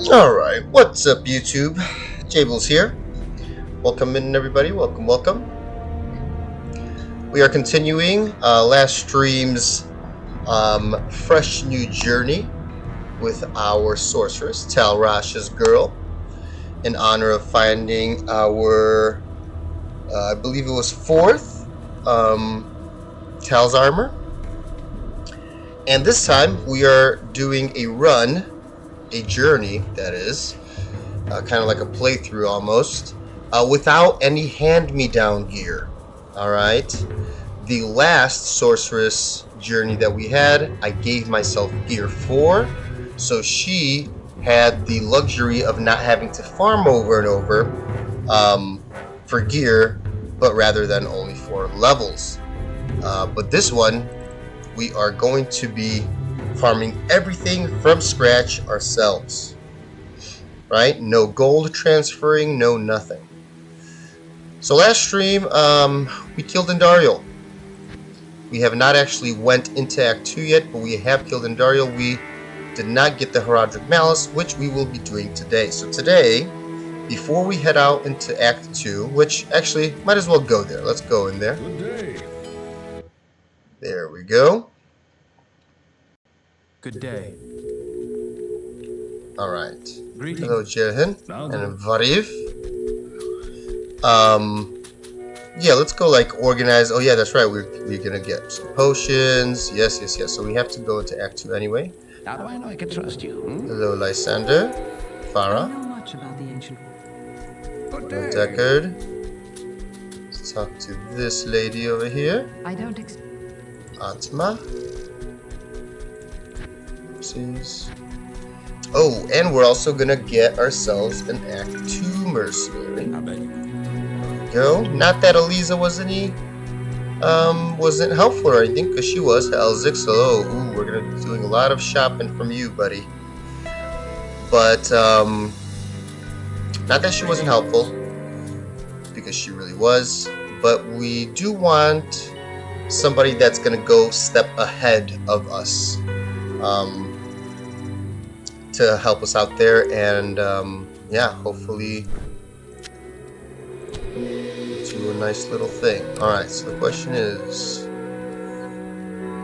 Alright, what's up YouTube? Jables here. Welcome in everybody, welcome. We are continuing last stream's fresh new journey with our sorceress, Talrash's girl, in honor of finding our, I believe it was 4th Tal's armor. And this time we are doing a run, a journey that is, kind of like a playthrough almost, without any hand-me-down gear. Alright? The last sorceress journey that we had, I gave myself gear for, so she had the luxury of not having to farm over and over for gear, but rather than only for levels. But this one, we are going to be farming everything from scratch ourselves. Right? No gold transferring, no nothing. So last stream, we killed Indariel. We have not actually went into Act 2 yet, but we have killed Indariel. We did not get the Heraldric Malice, which we will be doing today. So today, before we head out into Act 2, which actually, might as well go there. Let's go in there. Good day. There we go. Good day. Alright. Greetings. Hello, Jerhin and Variv. Yeah, let's go like organize. Oh yeah, that's right. We're gonna get some potions. Yes. So we have to go into Act 2 anyway. How do I know I can trust you? Hello, Lysander, Farah, I don't know much about the ancient world. Good day. Deckard. Let's talk to this lady over here, I don't Atma. Oopsies. Oh, and we're also gonna get ourselves an Act 2 mercenary. I bet you. Go. Not that Eliza wasn't helpful or anything, because she was. Elzik, so ooh, we're gonna be doing a lot of shopping from you, buddy. But not that she wasn't helpful, because she really was. But we do want somebody that's gonna go step ahead of us, to help us out there, and yeah, hopefully do a nice little thing. Alright, so the question is,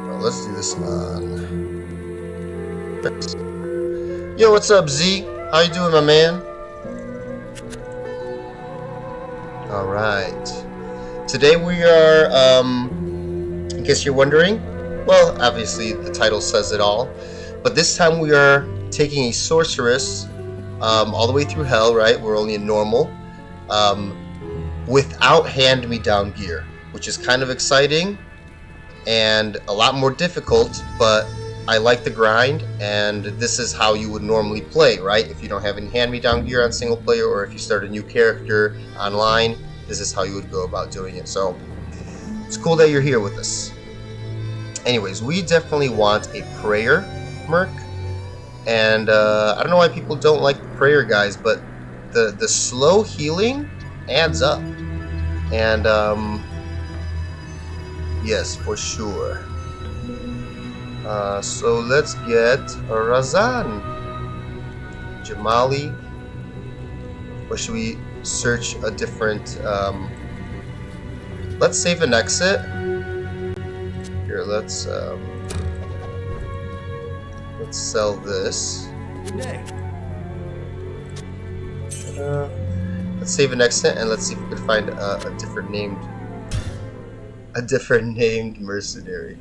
well, let's do this on. Yo, what's up, Z? How you doing, my man? Alright. Today we are, in case you're wondering, well, obviously the title says it all, but this time we are taking a sorceress all the way through hell, right? We're only in normal, without hand-me-down gear, which is kind of exciting and a lot more difficult, but I like the grind, and this is how you would normally play, right? If you don't have any hand-me-down gear on single player, or if you start a new character online, this is how you would go about doing it. So it's cool that you're here with us. Anyways, we definitely want a prayer merc. And I don't know why people don't like the prayer guys, but the slow healing adds up. And yes, for sure. So let's get Razan. Jamali. Or should we search a different... let's save and exit. Here, let's sell this. Good day. Let's save an exit and let's see if we can find a different named mercenary.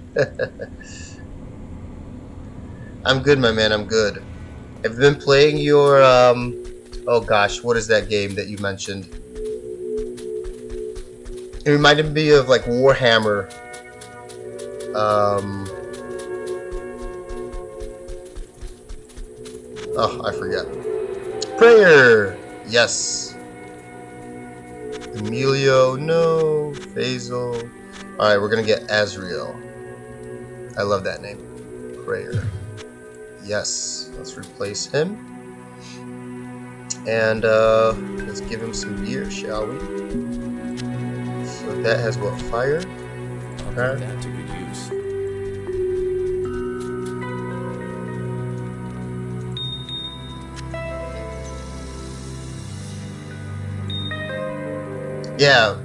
I'm good, my man. I'm good. Have you been playing your oh gosh, what is that game that you mentioned? It reminded me of like Warhammer. Oh, I forget. Prayer! Yes. Emilio, no. Faisal. Alright, we're gonna get Azriel. I love that name. Prayer. Yes. Let's replace him. And let's give him some gear, shall we? So that has what? Fire? I'll put that to good use. Yeah,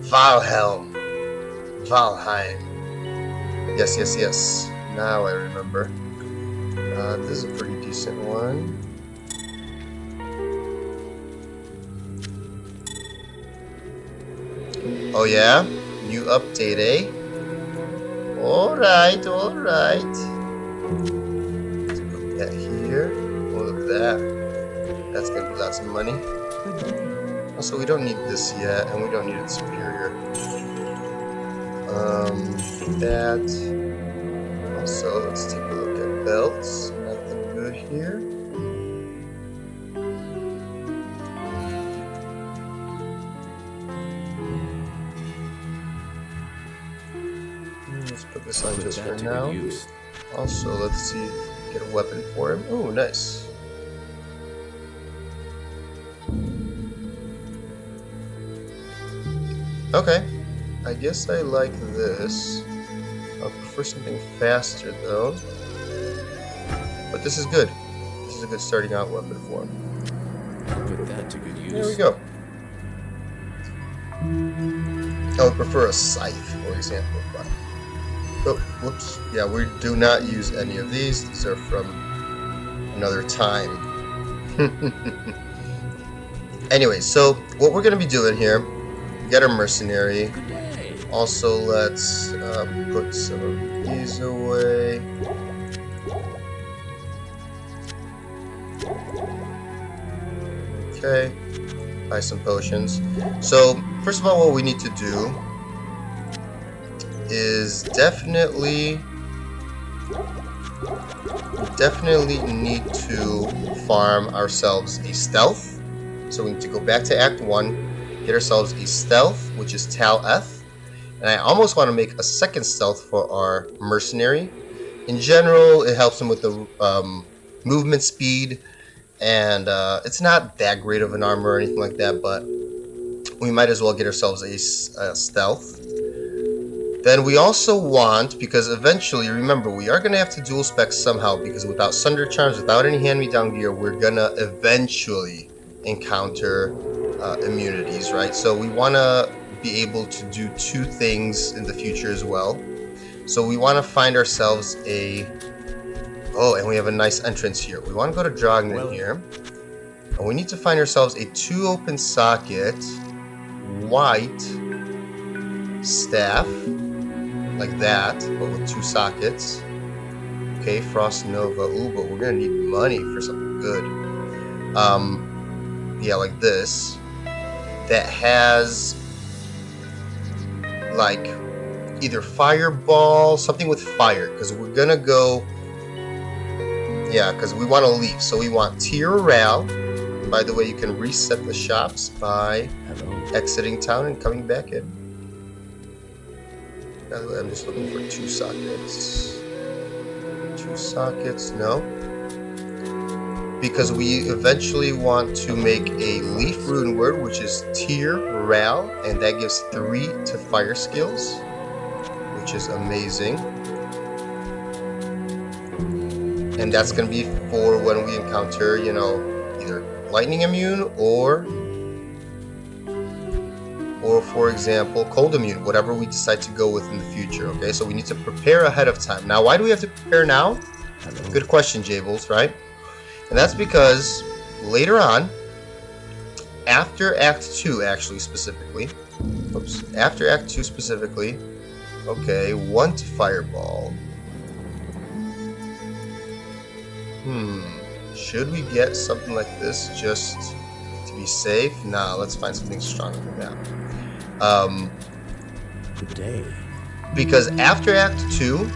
Valhelm. Valheim. Yes, yes, yes. Now I remember. This is a pretty decent one. Oh yeah? New update, eh? Alright, alright. Let's put that here. Oh, look at that. That's gonna be lots of money. Good day. Also, we don't need this yet, and we don't need it superior. That. Also, let's take a look at belts. Nothing good here. Let's put this on just for now. Also, let's see, get a weapon for him. Oh, nice. Okay, I guess I like this. I'll prefer something faster though. But this is good. This is a good starting out weapon for him. Put that to good use. There we go. I would prefer a scythe, for example. But, oh, whoops. Yeah, we do not use any of these. These are from another time. Anyway, so what we're going to be doing here, get our mercenary. Also, let's put some of these away. Okay, buy some potions. So, first of all, what we need to do is definitely need to farm ourselves a stealth. So we need to go back to Act 1, get ourselves a stealth, which is Tal-Eth. And I almost want to make a second stealth for our mercenary. In general, it helps him with the movement speed, and it's not that great of an armor or anything like that, but we might as well get ourselves a stealth. Then we also want, because eventually, remember, we are going to have to dual spec somehow, because without Sunder Charms, without any hand-me-down gear, we're going to eventually encounter immunities, right? So we want to be able to do two things in the future as well. So we want to find ourselves a... Oh, and we have a nice entrance here. We want to go to Drognan here. And we need to find ourselves a 2 open socket white staff. Like that, but with 2 sockets. Okay, Frost Nova. Ooh, but we're gonna need money for something good. Yeah, like this. That has like either fireball, something with fire, because we're gonna go. Yeah, because we want to leave. So we want Ral. By the way, you can reset the shops by exiting town and coming back in. By the way, I'm just looking for 2 sockets. 2 sockets, no. Because we eventually want to make a leaf rune word, which is Ral, and that gives 3 to fire skills, which is amazing. And that's going to be for when we encounter, you know, either lightning immune or for example, cold immune, whatever we decide to go with in the future, okay? So we need to prepare ahead of time. Now, why do we have to prepare now? Good question, Jables, right? And that's because later on, after Act 2, actually, specifically, after Act 2 specifically, okay, 1 to fireball. Should we get something like this just to be safe? Nah, let's find something stronger than that. Good day. Because after Act 2,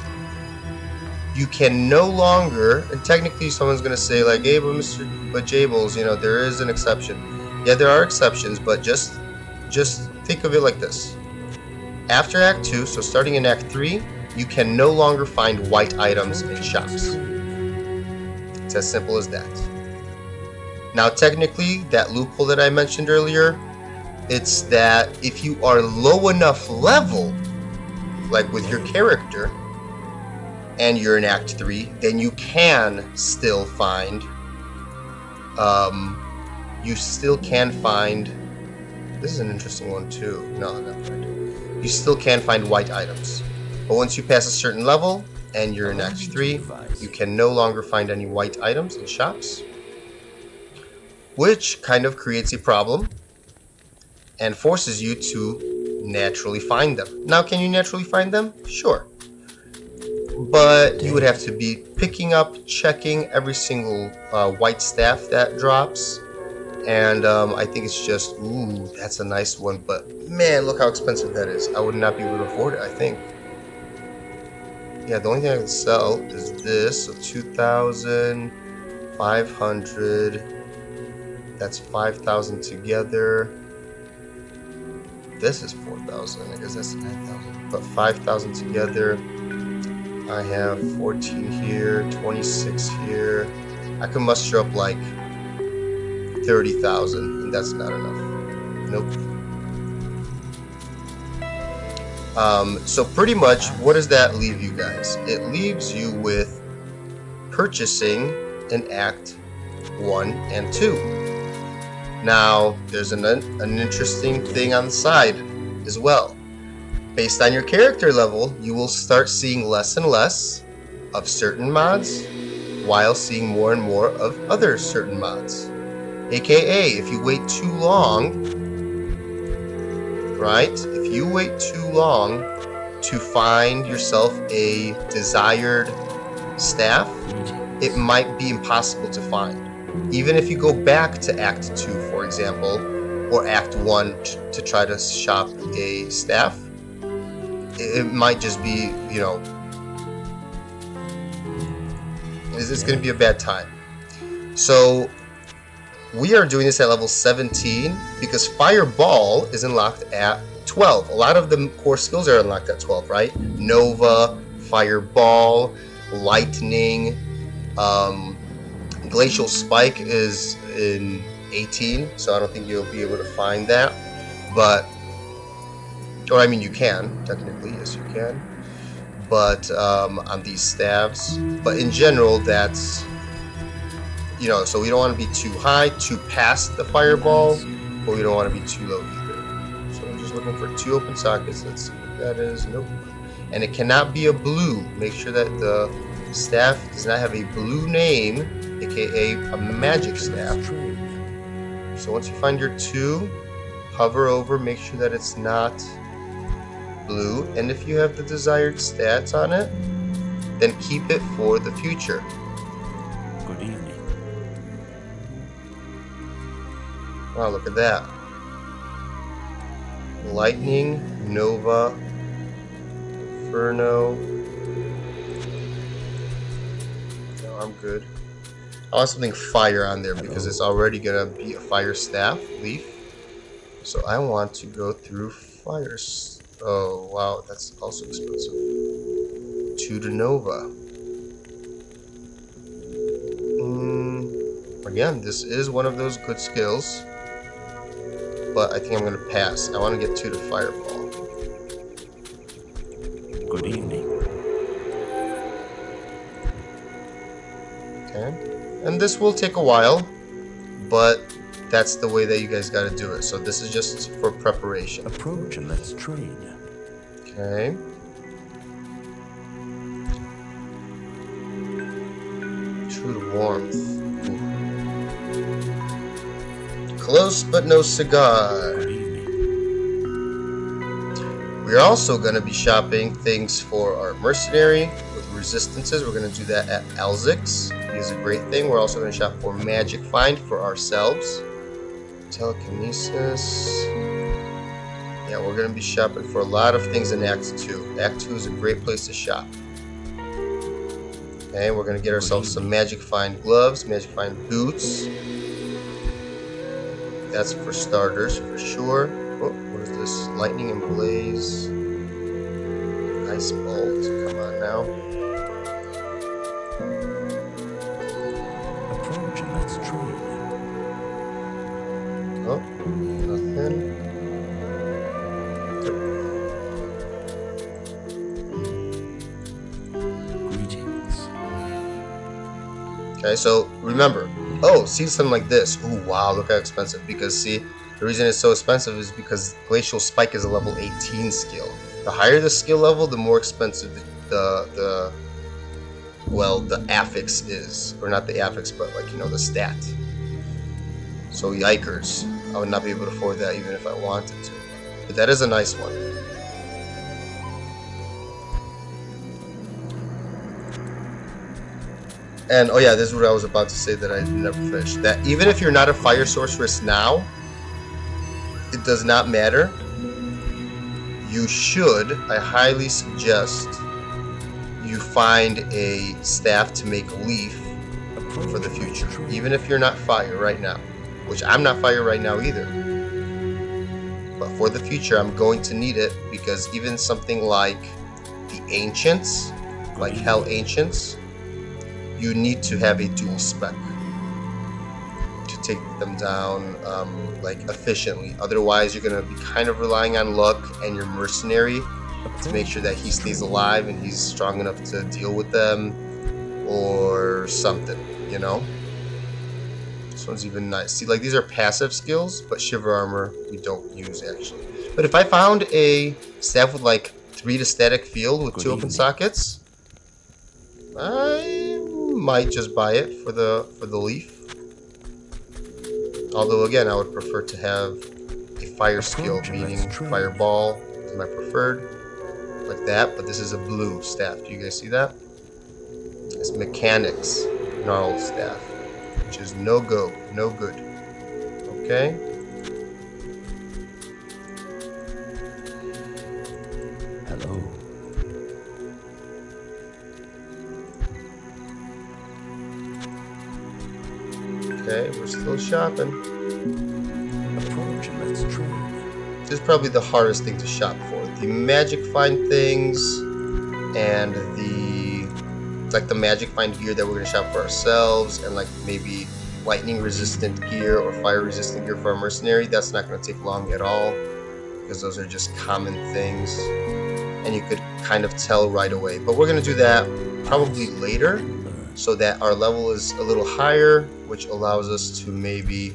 you can no longer, and technically someone's going to say like, hey, but Jables, you know, there is an exception. Yeah, there are exceptions, but just think of it like this. After Act 2, so starting in Act 3, you can no longer find white items in shops. It's as simple as that. Now, technically, that loophole that I mentioned earlier, it's that if you are low enough level, like with your character, and you're in Act 3, then you can still find, This is an interesting one too. No, never mind. You still can find white items. But once you pass a certain level and you're in Act 3, you can no longer find any white items in shops, which kind of creates a problem and forces you to naturally find them. Now, can you naturally find them? Sure. But you would have to be picking up, checking every single white staff that drops. And I think it's just, ooh, that's a nice one. But man, look how expensive that is. I would not be able to afford it, I think. Yeah, the only thing I can sell is this. So 2,500. That's 5,000 together. This is 4,000. I guess that's 9,000. But 5,000 together. I have 14 here, 26 here. I can muster up like 30,000, and that's not enough. Nope. So pretty much, what does that leave you guys? It leaves you with purchasing in Act 1 and 2. Now, there's an interesting thing on the side as well. Based on your character level, you will start seeing less and less of certain mods, while seeing more and more of other certain mods. AKA, if you wait too long, right? If you wait too long to find yourself a desired staff, it might be impossible to find. Even if you go back to Act 2, for example, or Act 1 to try to shop a staff, it might just be, you know, it's going to be a bad time. So we are doing this at level 17 because Fireball is unlocked at 12. A lot of the core skills are unlocked at 12, right? Nova, Fireball, Lightning, Glacial Spike is in 18, so I don't think you'll be able to find that. But, or I mean, you can, technically, yes you can. But on these staves. But in general, that's, you know, so we don't want to be too high, too past the Fireball, but we don't want to be too low either. So I'm just looking for 2 open sockets. Let's see what that is. Nope. And it cannot be a blue. Make sure that the staff does not have a blue name, aka a magic staff. So once you find your 2, hover over, make sure that it's not blue, and if you have the desired stats on it, then keep it for the future. Good evening. Wow, look at that. Lightning, Nova, Inferno. No, I'm good. I want something fire on there because it's already gonna be a fire staff leaf. So I want to go through fire. Oh wow, that's also expensive. 2 to Nova. Again, this is one of those good skills, but I think I'm gonna pass. I want to get 2 to Fireball. Good evening. Okay, and this will take a while, but that's the way that you guys got to do it. So this is just for preparation. Approach and let's trade. Okay. True to warmth. Ooh. Close but no cigar. Good evening. We're also going to be shopping things for our mercenary with resistances. We're going to do that at Alzix. It is a great thing. We're also going to shop for magic find for ourselves. Telekinesis. Yeah, we're going to be shopping for a lot of things in Act 2. Act 2 is a great place to shop. Okay, we're going to get ourselves some magic find gloves, magic find boots. That's for starters, for sure. Oh, what is this? Lightning and Blaze. Ice Bolt. Come on now. Approach and let's trade. Oh, nothing. Greetings. Okay, so remember, Oh, see something like this. Ooh, wow, look how expensive. Because see, the reason it's so expensive is because Glacial Spike is a level 18 skill. The higher the skill level, the more expensive the affix is. Or not the affix, but like, you know, the stat. So yikers. I would not be able to afford that even if I wanted to. But that is a nice one. And oh yeah, this is what I was about to say that I never finished. That even if you're not a fire sorceress now, it does not matter. You should, I highly suggest you find a staff to make leaf for the future. Even if you're not fire right now. Which I'm not fire right now either. But for the future, I'm going to need it because even something like the Ancients, like Hell Ancients, you need to have a dual spec to take them down like efficiently. Otherwise, you're going to be kind of relying on luck and your mercenary to make sure that he stays alive and he's strong enough to deal with them or something, you know? This one's even nice. See, like these are passive skills, but Shiver Armor we don't use actually. But if I found a staff with like 3 to static field with 2 open sockets, I might just buy it for the leaf. Although again, I would prefer to have a fire skill, meaning fireball is my preferred, like that. But this is a blue staff. Do you guys see that? It's mechanics gnarl staff, which is no good. Okay. Hello. Okay, we're still shopping. Approach and let's trade. This is probably the hardest thing to shop for. The magic find things and the magic find gear that we're gonna shop for ourselves, and like maybe lightning resistant gear or fire resistant gear for our mercenary. That's not gonna take long at all because those are just common things, and you could kind of tell right away. But we're gonna do that probably later, so that our level is a little higher, which allows us to maybe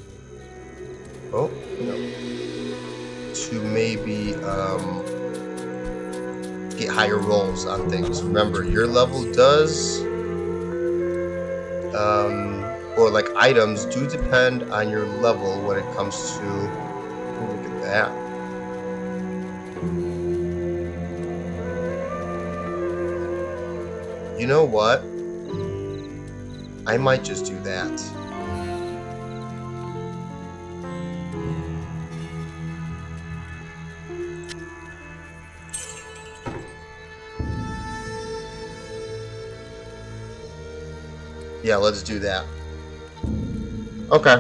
get higher rolls on things. Remember, your level does or like items do depend on your level when it comes to look at that. You know what? I might just do that. Yeah, let's do that. Okay.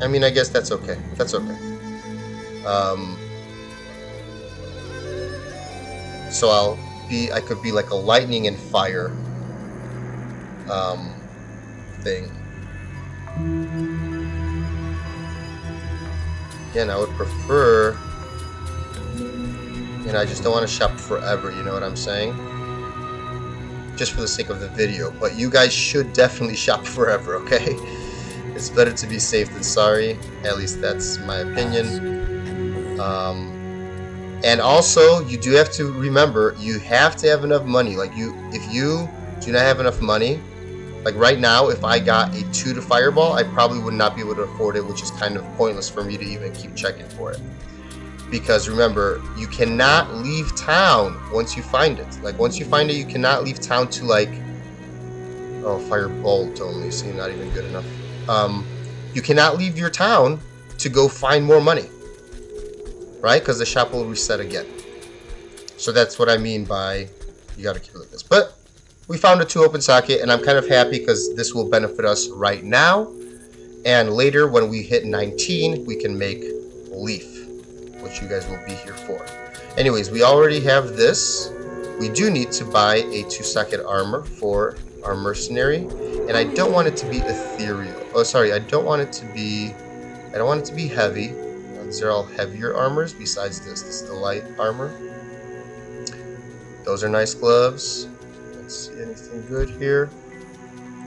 I mean, I guess that's okay. That's okay. So I could be like a lightning and fire thing. Again, I would prefer, and I just don't want to shop forever, you know what I'm saying? Just for the sake of the video, but you guys should definitely shop forever, okay? It's better to be safe than sorry. At least that's my opinion. And also, you do have to remember, you have to have enough money. Like if you do not have enough money, like right now, if I got a 2 to fireball, I probably would not be able to afford it, which is kind of pointless for me to even keep checking for it. Because remember, you cannot leave town once you find it. Like once you find it, you cannot leave town to like, oh, firebolt only, so not even good enough. You cannot leave your town to go find more money, right? Because the shop will reset again. So that's what I mean by you got to keep it like this. But we found a 2 open socket, and I'm kind of happy because this will benefit us right now. And later, when we hit 19, we can make leaf, which you guys will be here for. Anyways, we already have this. We do need to buy a 2 socket armor for our mercenary, and I don't want it to be ethereal. Oh, sorry, I don't want it to be heavy. These are all heavier armors besides this. This is the light armor. Those are nice gloves. Let's see anything good here.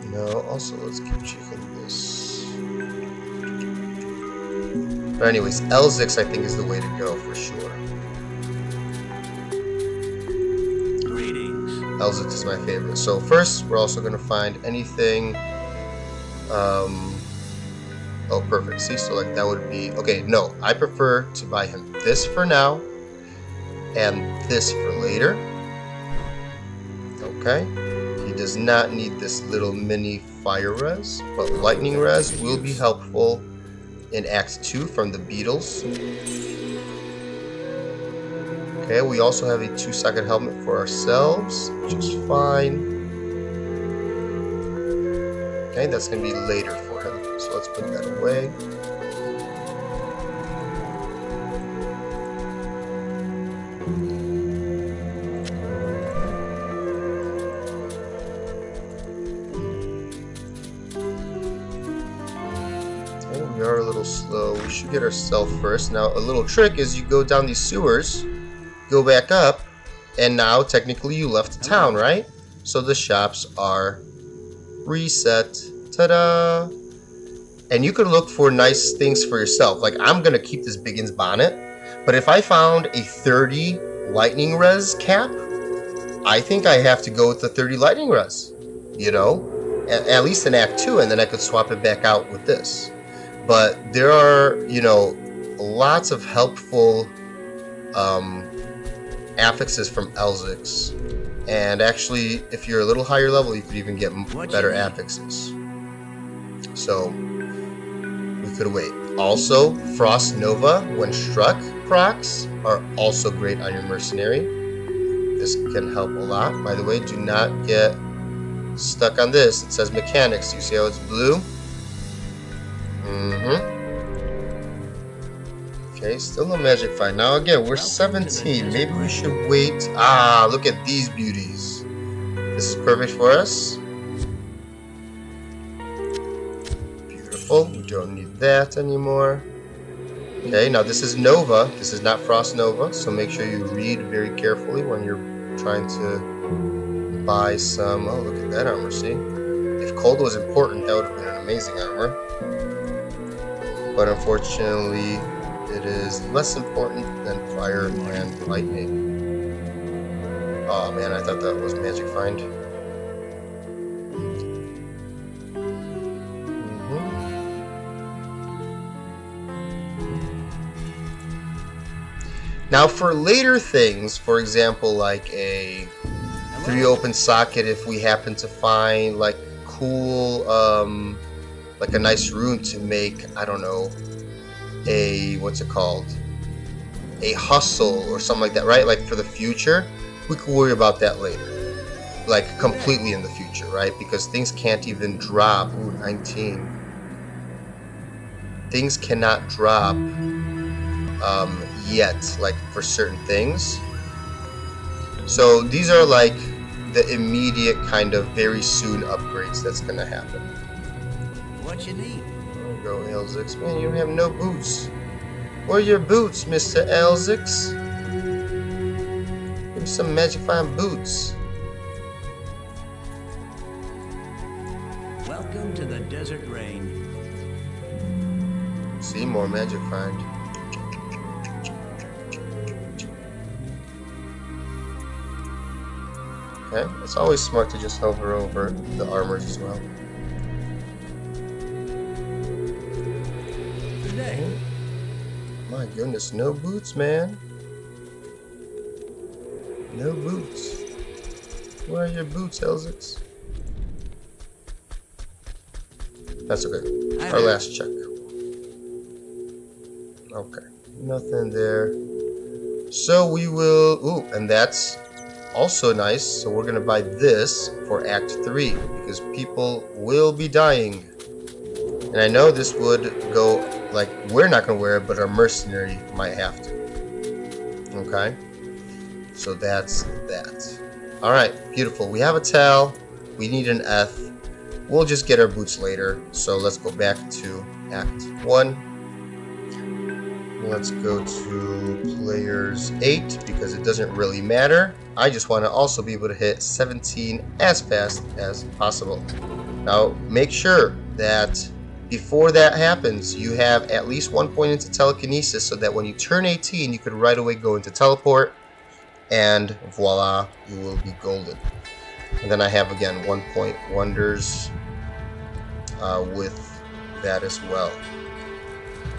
You know, also let's keep checking this. But anyways, L6 I think is the way to go for sure. Greetings. L6 is my favorite. So first, we're also going to find anything. Oh, perfect. See, so like that would be okay. No, I prefer to buy him this for now, and this for later. Okay. He does not need this little mini fire res, but lightning res will be helpful in Act 2 from the Beatles. Okay, we also have a 2-socket helmet for ourselves, which is fine. Okay, that's going to be later for him, so let's put that away. Okay, we are a little slow. We should get ourselves first. Now, a little trick is you go down these sewers, go back up, and now technically you left the town, right? So the shops are reset. Ta-da! And you can look for nice things for yourself. Like, I'm going to keep this Biggins bonnet, but if I found a 30 lightning res cap, I think I have to go with the 30 lightning res, you know? At least in Act 2, and then I could swap it back out with this. But there are, you know, lots of helpful affixes from Elzix. And actually, if you're a little higher level, you could even get better affixes. So, we could wait. Also, Frost Nova, when struck, procs are also great on your mercenary. This can help a lot. By the way, do not get stuck on this. It says mechanics. You see how it's blue? Okay, still no magic fight. Now again, we're 17. Maybe we should wait. Ah, look at these beauties. This is perfect for us. Beautiful. We don't need that anymore. Okay, now this is Nova. This is not Frost Nova, so make sure you read very carefully when you're trying to buy some. Oh, look at that armor, see? If cold was important, that would have been an amazing armor. But unfortunately, it is less important than fire and lightning. Oh man, I thought that was magic find. Now for later things, for example, like a 3 open socket, if we happen to find like cool, like a nice rune to make, I don't know, a, what's it called? A hustle or something like that, right? Like for the future, we could worry about that later. Like completely in the future, right? Because things can't even drop. Ooh, 19. Things cannot drop yet, like for certain things. So these are like the immediate kind of very soon upgrades that's gonna happen. What you need? Go Elzix. Man, you have no boots. Where are your boots, Mr. Elzix? Give me some magic fine boots. Welcome to the desert rain. See, more magic find. Okay, it's always smart to just hover over the armors as well. My goodness, no boots, man. No boots. Where are your boots, Elzix? That's okay. Our last check. Okay, nothing there. So we will... Ooh, and that's also nice. So we're going to buy this for Act 3 because people will be dying. And I know this would go... Like, we're not going to wear it, but our mercenary might have to. Okay? So that's that. Alright, beautiful. We have a towel. We need an F. We'll just get our boots later. So let's go back to Act 1. Let's go to players 8 because it doesn't really matter. I just want to also be able to hit 17 as fast as possible. Now, make sure that before that happens, you have at least 1 point into telekinesis so that when you turn 18, you could right away go into teleport, and voila, you will be golden. And then I have, again, 1 point wonders with that as well.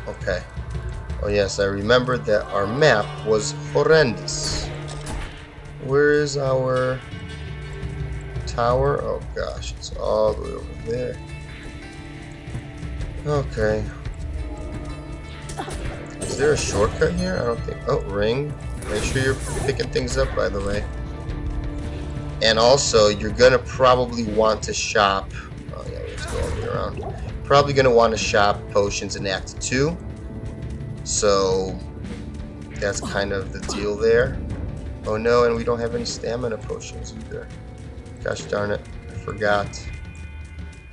Okay. Oh yes, I remembered that our map was horrendous. Where is our tower? Oh gosh, it's all the way over there. Okay. Is there a shortcut here? I don't think. Oh, ring. Make sure you're picking things up, by the way. And also, you're gonna probably want to shop. Oh yeah, we have to go all the way around. Probably gonna want to shop potions in Act 2. So that's kind of the deal there. Oh no, and we don't have any stamina potions either. Gosh darn it, I forgot.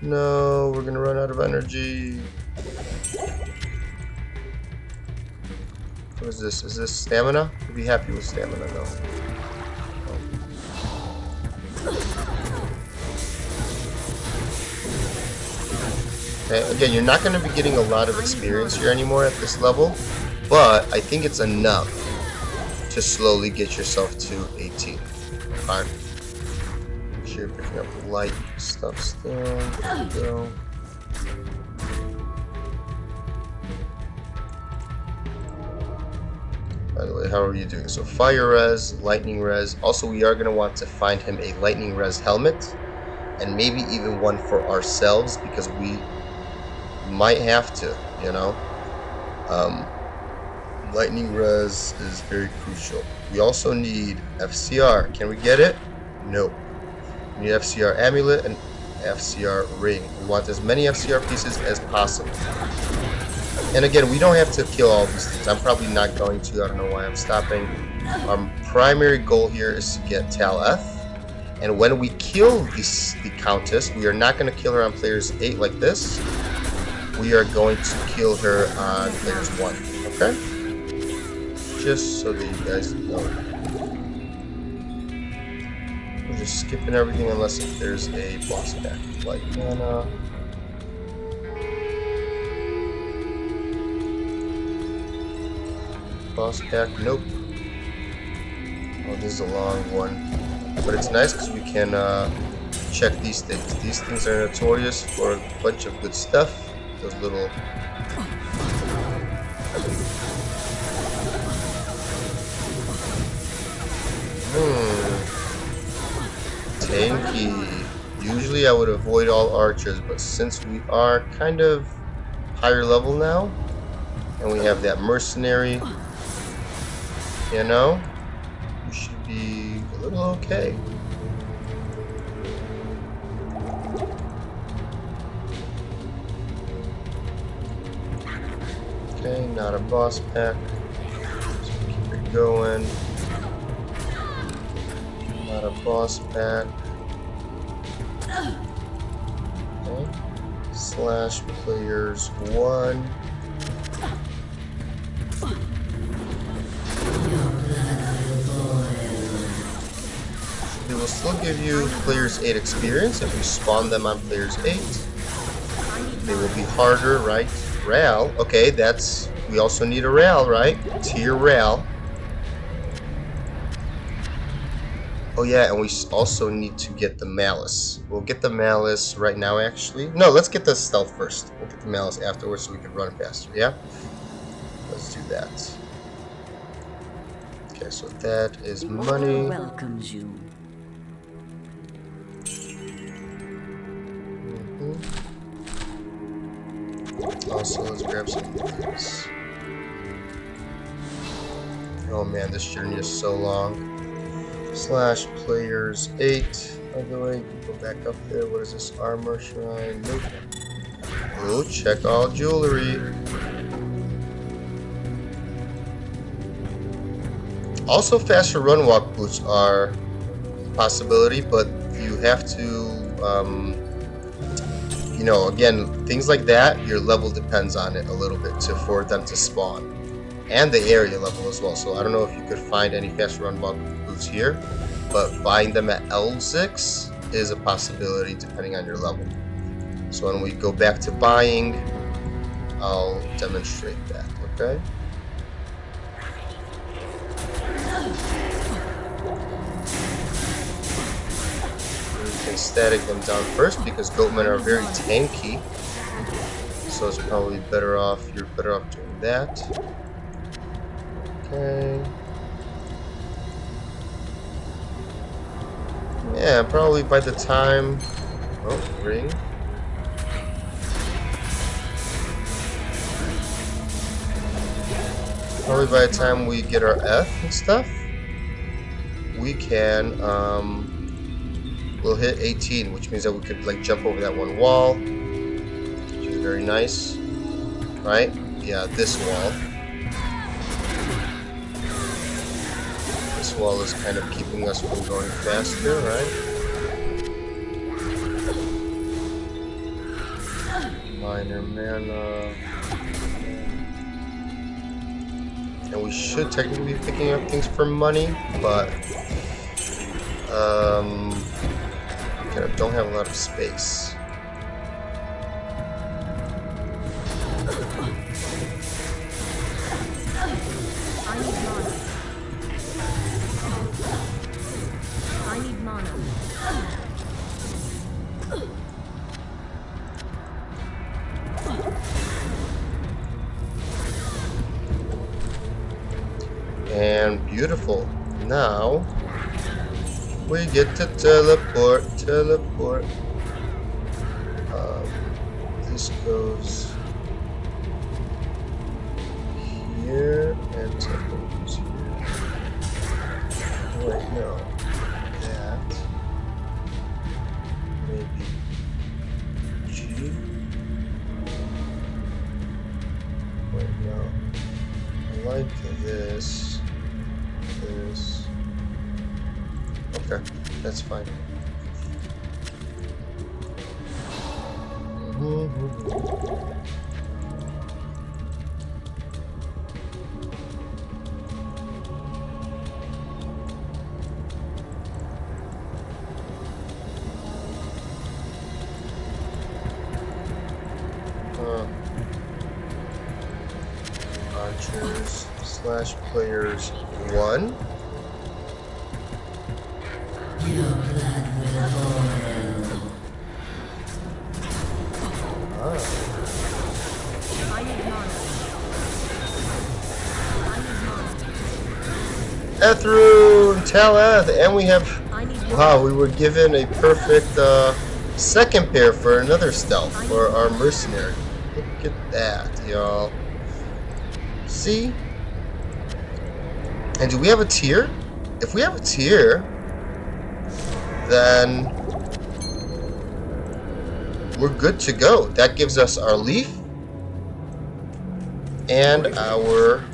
No, we're gonna run out of energy. What is this? Is this stamina? I'd be happy with stamina though. Okay, again, you're not going to be getting a lot of experience here anymore at this level, but I think it's enough to slowly get yourself to 18. Fine. Make sure you're picking up light stuff still. There we go. By the way, how are you doing? So fire res, lightning res. Also, we are going to want to find him a lightning res helmet, and maybe even one for ourselves because we might have to, you know. Lightning res is very crucial. We also need FCR. Can we get it? Nope. We need FCR amulet and FCR ring. We want as many FCR pieces as possible. And again, we don't have to kill all these things. I'm probably not going to. I don't know why I'm stopping. Our primary goal here is to get Tal-Eth. And when we kill the Countess, we are not going to kill her on players 8 like this. We are going to kill her on players 1, okay? Just so that you guys know. We're just skipping everything unless if there's a boss pack. Like mana. Boss pack, nope. Oh, this is a long one. But it's nice because we can check these things. These things are notorious for a bunch of good stuff. Those little tanky. Usually I would avoid all archers, but since we are kind of higher level now, and we have that mercenary, you know, we should be a little okay. Okay, not a boss pack. So keep it going. Not a boss pack. Okay. Slash players 1. They will still give you players 8 experience if you spawn them on players 8. They will be harder, right? Rail. Okay, that's... We also need a rail, right? Tier rail. Oh yeah, and we also need to get the malice. We'll get the malice right now, actually. No, let's get the stealth first. We'll get the malice afterwards so we can run faster, yeah? Let's do that. Okay, so that is money. Welcomes you. Also, let's grab some of these. Oh man, this journey is so long. Slash players 8. By the way, go back up there. What is this? Armor shrine? Nope. Oh, check all jewelry. Also, faster run walk boots are a possibility, but you have to, you know, again, things like that, your level depends on it a little bit for them to spawn. And the area level as well. So I don't know if you could find any faster run walk boots here, but buying them at L6 is a possibility depending on your level. So when we go back to buying, I'll demonstrate that, okay? We can static them down first because goatmen are very tanky. So it's probably better off, you're better off doing that. Okay. Yeah, probably by the time... Oh, ring. Probably by the time we get our F and stuff, we can, we'll hit 18, which means that we could, like, jump over that one wall, which is very nice, right? Yeah, this wall. This wall is kind of keeping us from going faster, right? Minor mana. And we should technically be picking up things for money, but kind of don't have a lot of space. I need mana. And beautiful. Now we get to teleport. This goes here and goes here. Wait, no. That. Maybe G. Wait, no. I like this. Okay, that's fine. Archers / players 1. Ethrune, Taleth, and we have, wow, we were given a perfect second pair for another stealth for our mercenary. Look at that, y'all. See? And do we have a tier? If we have a tier, then we're good to go. That gives us our leaf and our...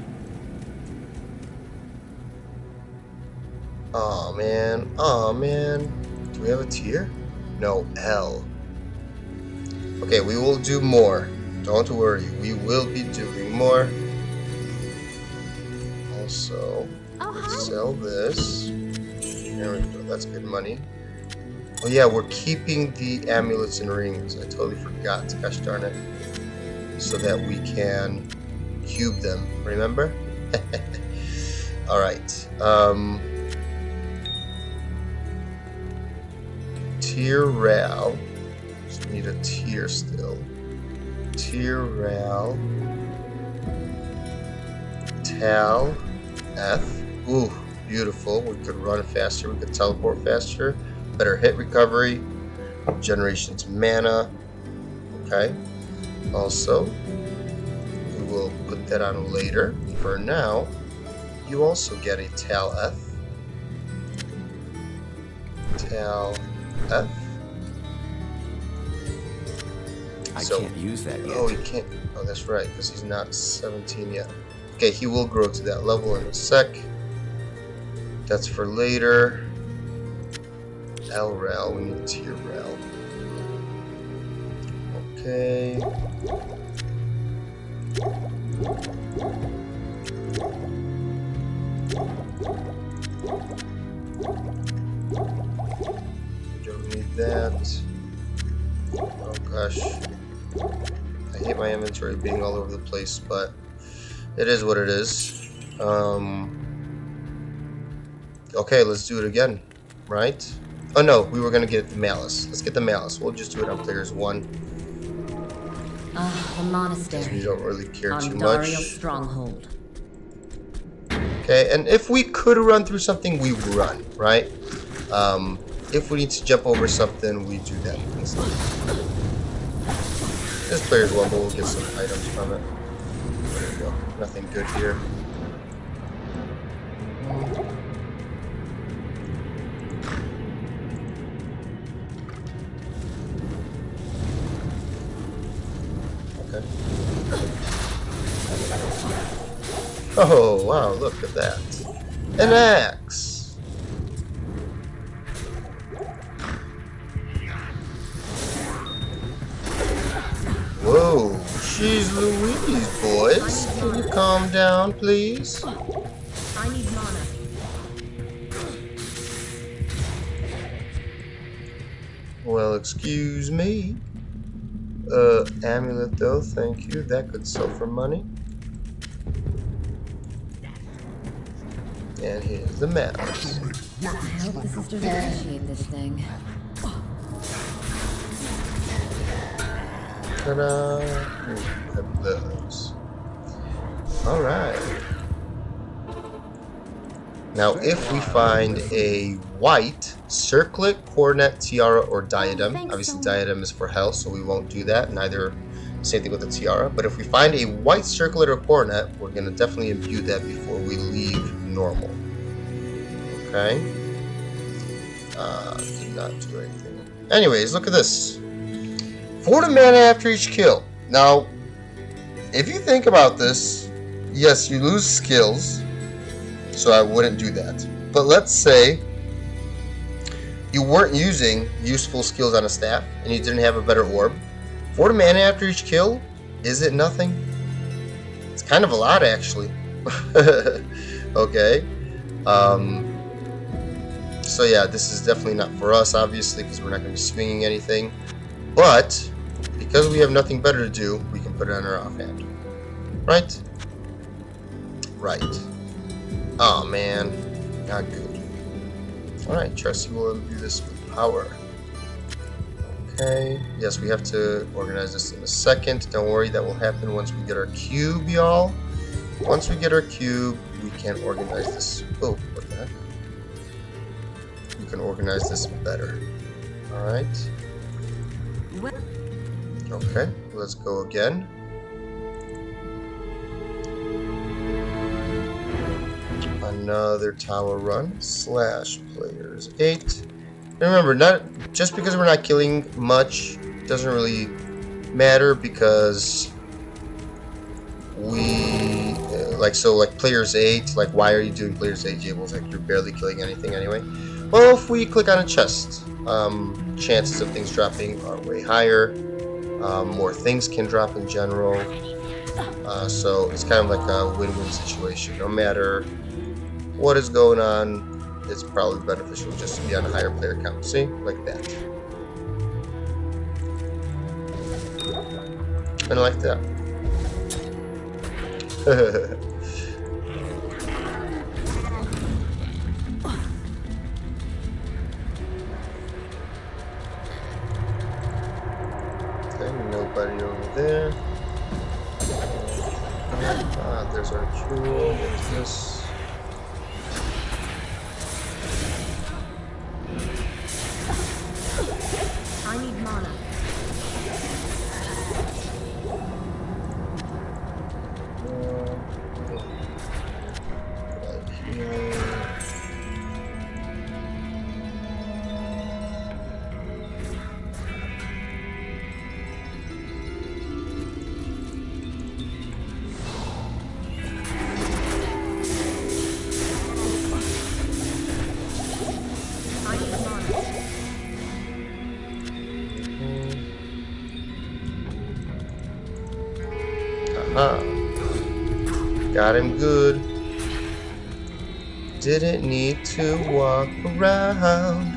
Oh man. Do we have a tier? No, L. Okay, we will do more. Don't worry, we will be doing more. Also, let's sell this. There we go, that's good money. Oh yeah, we're keeping the amulets and rings. I totally forgot, gosh darn it. So that we can cube them, remember? Alright, tier Ral. So we need a tier still. Tier Ral. Tal F. Ooh, beautiful. We could run faster, we could teleport faster. Better hit recovery. Generations mana. Okay. Also, we will put that on later. For now, you also get a Tal F. Tal F. I So, can't use that yet. oh, he can't. Oh, that's right, because he's not 17 yet. Okay, he will grow to that level in a sec. That's for later. L-Rel, we need tier Rel. Okay. Don't need that. Oh gosh. hate my inventory being all over the place, but it is what it is. Okay, let's do it again, right? Oh no, we were gonna get the malice. Let's get the malice. We'll just do it on players 1. Ah, the monastery. Because we don't really care too on much. Dariel's stronghold. Okay, and if we could run through something, we run, right? If we need to jump over something, we do that instead. This player's level, we'll get some items from it. There we go. Nothing good here. Okay. Oh, wow, look at that. An axe! Whoa, she's Louise, boys. Can you calm down, please? I need mana. Well, excuse me. Amulet though, thank you. That could sell for money. And here's the map. I hope the sisters appreciate this thing. Ta-da! Have those. Alright. Now, if we find a white circlet, coronet, tiara, or diadem, obviously diadem is for health, so we won't do that. Neither, same thing with the tiara. But if we find a white circlet or coronet, we're going to definitely imbue that before we leave normal. Okay? Did not do anything. Anyways, look at this. 40 mana after each kill. Now, if you think about this, yes, you lose skills, so I wouldn't do that. But let's say you weren't using useful skills on a staff and you didn't have a better orb. 40 mana after each kill, is it nothing? It's kind of a lot, actually. Okay. So yeah, this is definitely not for us, obviously, because we're not going to be swinging anything. But because we have nothing better to do, we can put it on our offhand. Right? Right. Oh man, not good. Alright, Chelsea will imbue this with power. Okay, yes, we have to organize this in a second. Don't worry, that will happen once we get our cube, y'all. Once we get our cube, we can organize this. Oh, what the heck? We can organize this better. Alright. Okay, let's go again. Another tower run / players 8. And remember, not just because we're not killing much doesn't really matter, because we like players 8. Like, why are you doing players 8, Jables? Like, you're barely killing anything anyway. Well, if we click on a chest, chances of things dropping are way higher. More things can drop in general. So it's kind of like a win-win situation. No matter what is going on, it's probably beneficial just to be on a higher player count. See? Like that. And like that. Okay, nobody over there. There's our jewel. There's this. I need mana. Right here. I need mana. Aha. Got him good. Didn't need to walk around.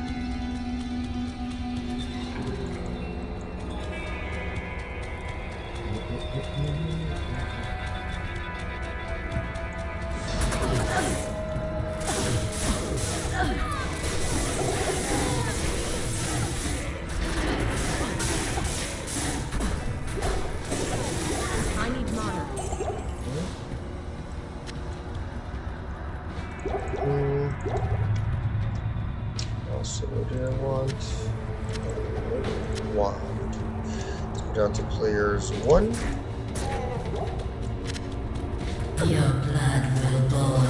I need mana. Also, what do I want? Wand. Let's go down to players 1. Your blood will boil.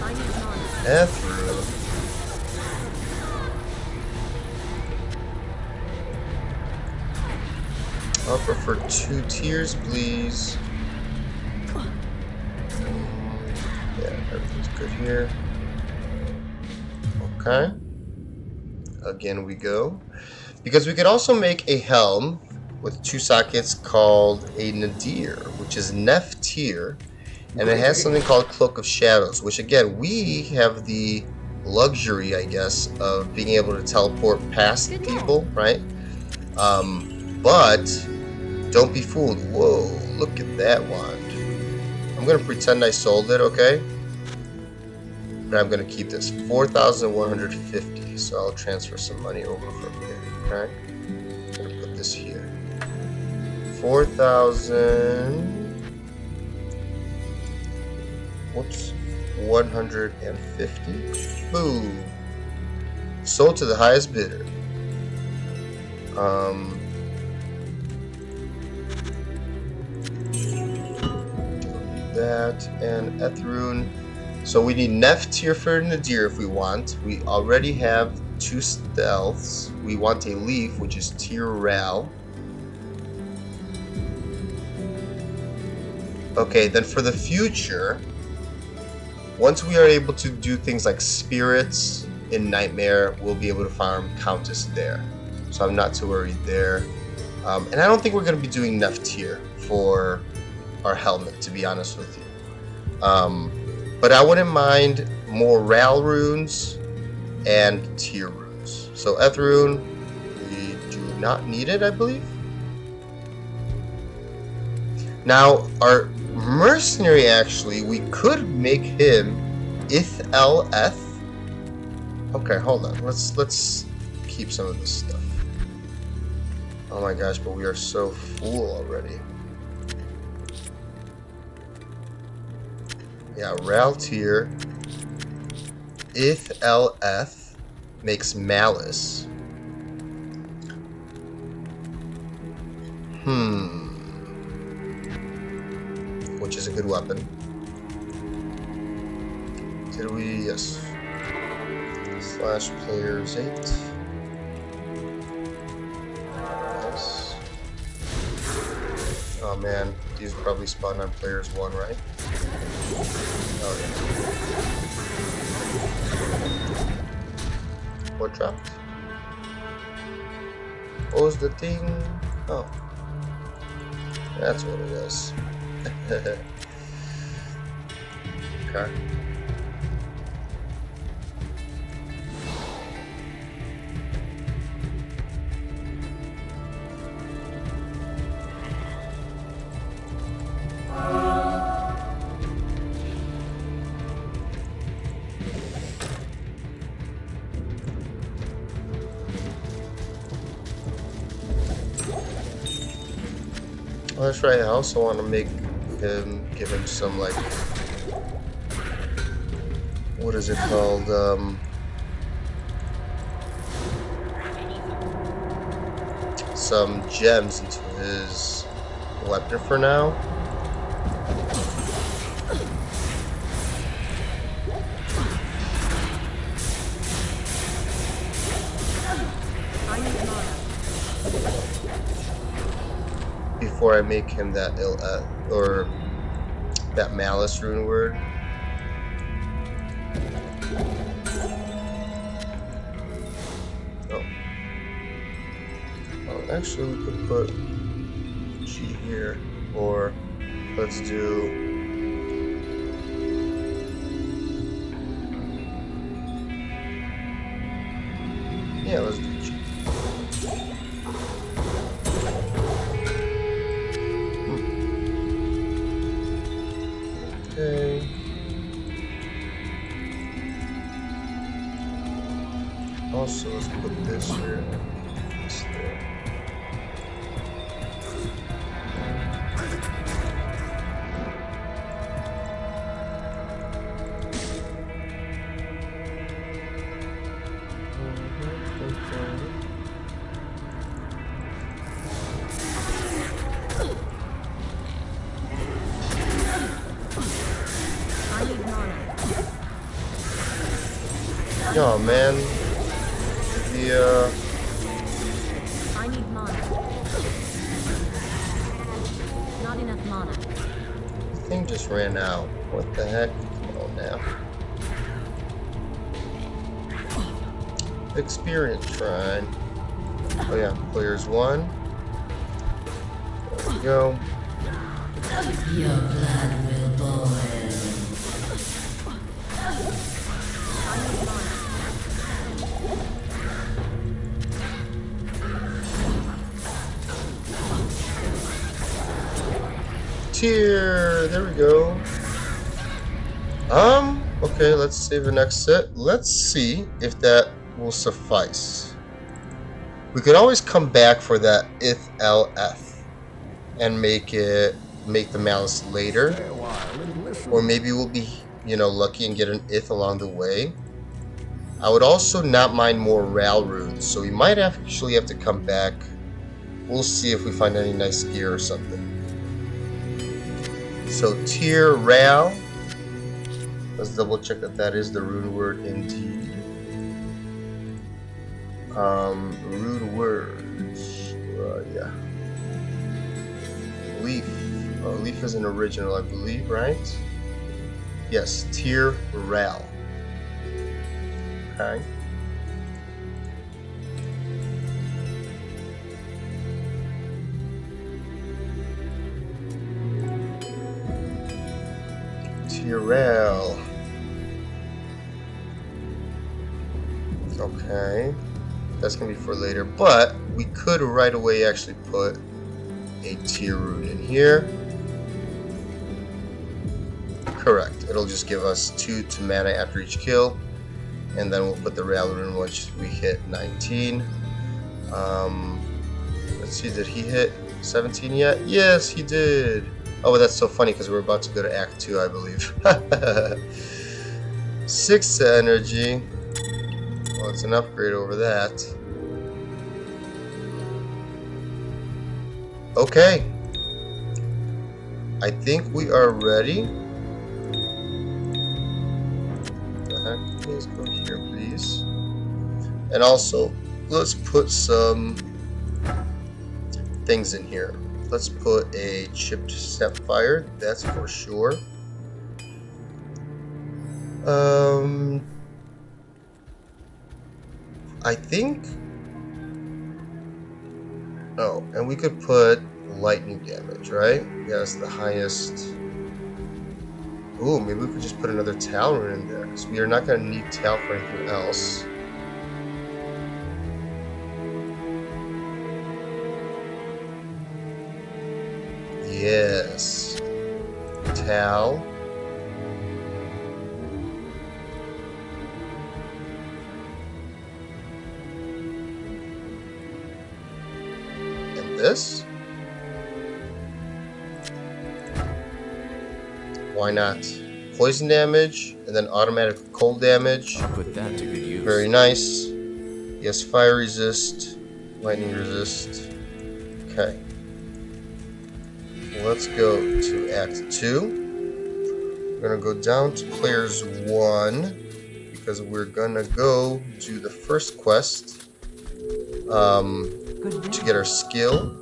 I need mana. Ethereal. I'll prefer 2 tiers, please. Yeah, everything's good here. Okay. Again we go. Because we could also make a helm with 2 sockets called a nadir, which is Nef tier, and it has something called Cloak of Shadows, which again we have the luxury, I guess, of being able to teleport past people, right? But don't be fooled. Whoa, look at that wand. I'm gonna pretend I sold it, okay? But I'm gonna keep this 4,150. So I'll transfer some money over from here. Okay, I'm gonna put this here. 4,000. Whoops, 150. Boom. Sold to the highest bidder. That and Ethrune. So we need Nef tier for Nadir if we want. We already have 2 stealths. We want a leaf, which is tier Ral. Okay, then for the future, once we are able to do things like spirits in Nightmare, we'll be able to farm Countess there. So I'm not too worried there. And I don't think we're going to be doing Nef tier for our helmet, to be honest with you. But I wouldn't mind more Ral runes and tier runes. So Ethrune, we do not need it, I believe. Now, our mercenary, actually, we could make him Ith-El-Eth. Okay, hold on. Let's keep some of this stuff. Oh my gosh, but we are so full already. Yeah, Ral tier. Ith-El-Eth makes Malice. Which is a good weapon. Did we? Yes. Slash players 8. Nice. Oh man, these probably spawn on players 1, right? Oh yeah. What dropped? What was the thing? Oh. That's what it was. Okay. Oh, that's right. I also want to make him, give him some, like, what is it called? Some gems into his weapon for now. Before I make him that or that Malice rune word. Oh. Well, actually, we could put G here, or let's do. Yeah, let's do G. also, let's put this here. This there. Oh man, the I need mana. Not enough mana. thing just ran out. What the heck? Come on now. Experience shrine. Oh yeah, players 1. There we go. Your blood will boil. Tier. There we go. Okay, let's save the next set. Let's see if that will suffice. We could always come back for that ith LF and make the malice later. Or maybe we'll be, lucky and get an ith along the way. I would also not mind more Ral runes, so we might actually have to come back. We'll see if we find any nice gear or something. So tier Ral. Let's double check that that is the rune word indeed. Rune words. Yeah. Leaf. Leaf is an original, I believe, right? Yes, tier Ral. Okay. Tier Ral. Okay. That's gonna be for later, but we could right away actually put a tier rune in here. Correct. It'll just give us 2 to mana after each kill, and then we'll put the Ral rune once we hit 19. Let's see, did he hit 17 yet? Yes, he did. Oh, that's so funny because we're about to go to Act 2, I believe. 6 energy. Well, it's an upgrade over that. Okay. I think we are ready. What the heck? Please go here, please. And also, let's put some things in here. Let's put a chipped sapphire, that's for sure. I think. Oh, and we could put lightning damage, right? Yeah, that's the highest. Ooh, maybe we could just put another Tal rune in there, because we are not going to need Tal for anything else. Yes. Tal. And this? Why not? Poison damage, and then automatic cold damage. I'll put that to good use. Very nice. Yes, fire resist, lightning resist. Okay. Let's go to Act 2. We're gonna go down to players 1 because we're gonna go do the first quest to get our skill.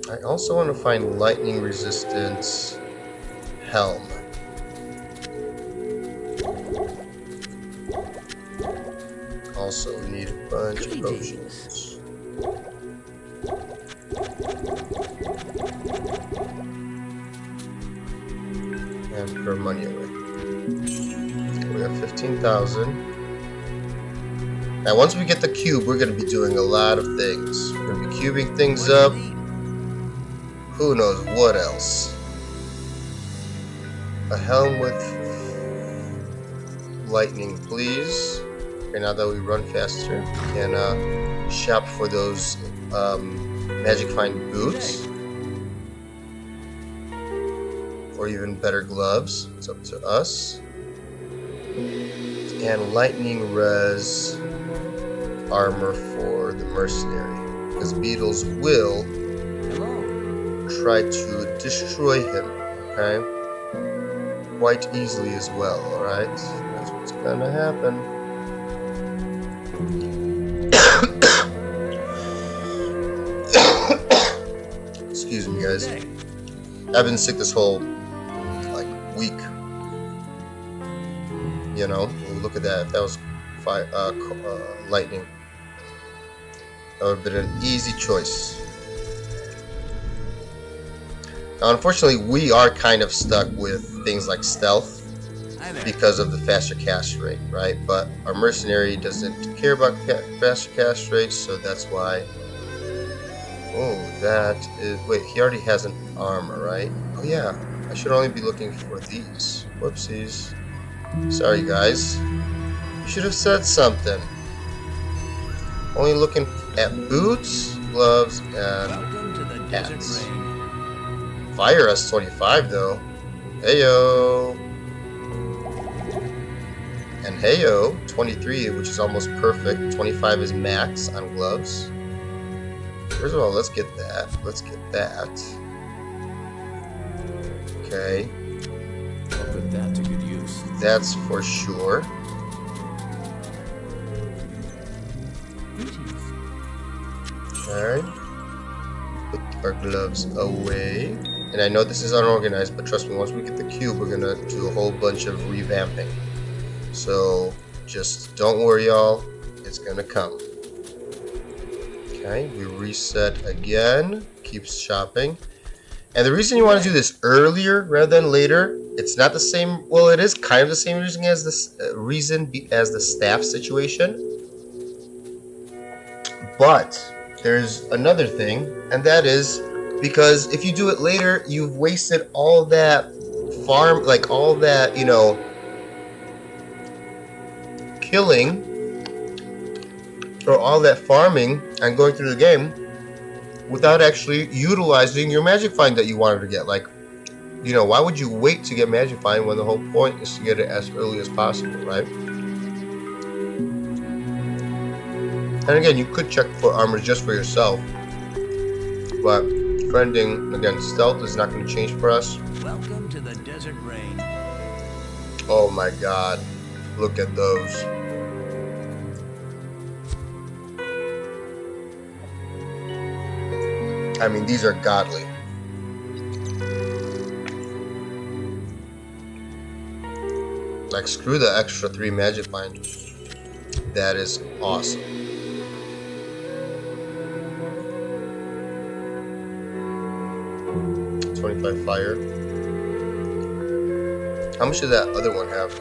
I also want to find lightning resistance helm. Also, we need a bunch of potions. And put our money away. Okay, we have 15,000. Now, once we get the cube, we're going to be doing a lot of things. We're going to be cubing things up. Who knows what else? A helm with lightning, please. Okay, now that we run faster, we can shop for those magic find boots. Or even better gloves. It's up to us. And lightning res armor for the mercenary. Because beetles will try to destroy him, okay? Quite easily as well, alright? That's what's gonna happen. Excuse me, guys. I've been sick this whole, like, week. You know? Look at that. If that was lightning, that would have been an easy choice. Now, unfortunately, we are kind of stuck with things like stealth because of the faster cast rate, right? But our mercenary doesn't care about faster cast rates, so that's why. Oh, that is. Wait, he already has an armor, right? Oh, yeah. I should only be looking for these. Whoopsies. Sorry, guys. You should have said something. Only looking at boots, gloves, and hats. Fire us 25 though. Heyo. And heyo, 23, which is almost perfect. 25 is max on gloves. First of all, let's get that. Let's get that. Okay. I'll put that to good use. That's for sure. Alright. Put our gloves away. And I know this is unorganized, but trust me, once we get the cube, we're gonna do a whole bunch of revamping. So just don't worry, y'all. It's gonna come. Okay, we reset again. Keep shopping. And the reason you want to do this earlier rather than later, it's not the same. Well, it is kind of the same reason as the staff situation. But there's another thing, and that is because if you do it later, you've wasted all that farm, like all that, you know, killing or all that farming and going through the game without actually utilizing your magic find that you wanted to get. Like, you know, why would you wait to get magic find when the whole point is to get it as early as possible, right? And again, you could check for armor just for yourself, but friending, again, stealth is not going to change for us. Welcome to the desert rain. Oh my god, look at those. I mean, these are godly. Like, screw the extra 3 magic find. That is awesome. $25 fire. How much did that other one have?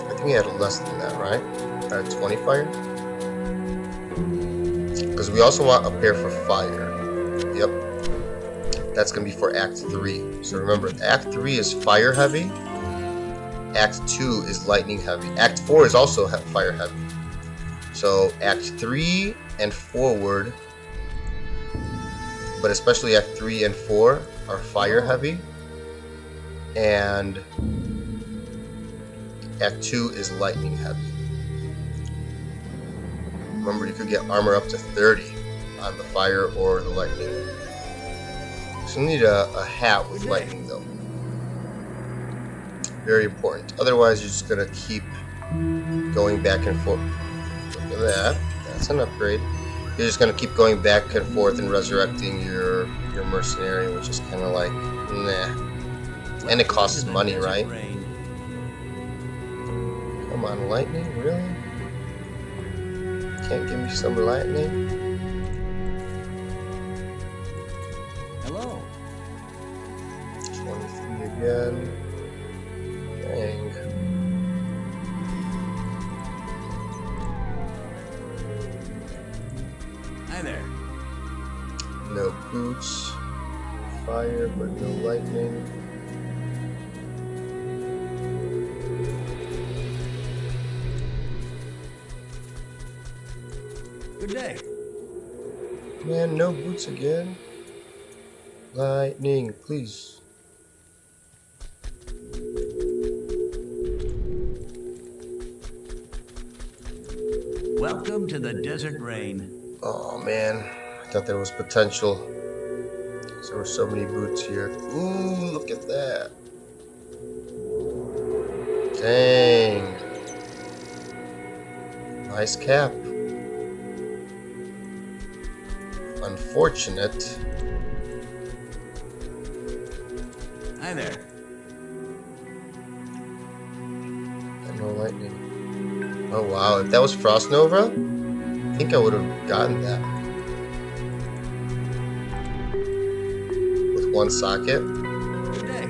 I think he had less than that, right? 20 fire? Because we also want a pair for fire. Yep. That's going to be for Act 3. So remember, Act 3 is fire heavy. Act 2 is lightning heavy. Act 4 is also fire heavy. So Act 3 and forward, but especially Act 3 and 4 are fire heavy. And Act 2 is lightning heavy. Remember, you could get armor up to 30 on the fire or the lightning. So you need a hat with lightning though. Very important. Otherwise, you're just gonna keep going back and forth. Look at that. That's an upgrade. You're just gonna keep going back and forth and resurrecting your mercenary, which is kind of like, nah. And it costs money, right? Come on, lightning, really? Can't give me some lightning? Hello. 23 again. Dang. Hi there. No boots. fire, but no lightning. Good day. Man, no boots again. Lightning, please. Welcome to the desert rain. Oh man, I thought there was potential. There were so many boots here. Ooh, look at that. Dang. Nice cap. Unfortunate. Hi there. And no lightning. Oh wow, if that was Frost Nova, I think I would have gotten that. With one socket. Good day.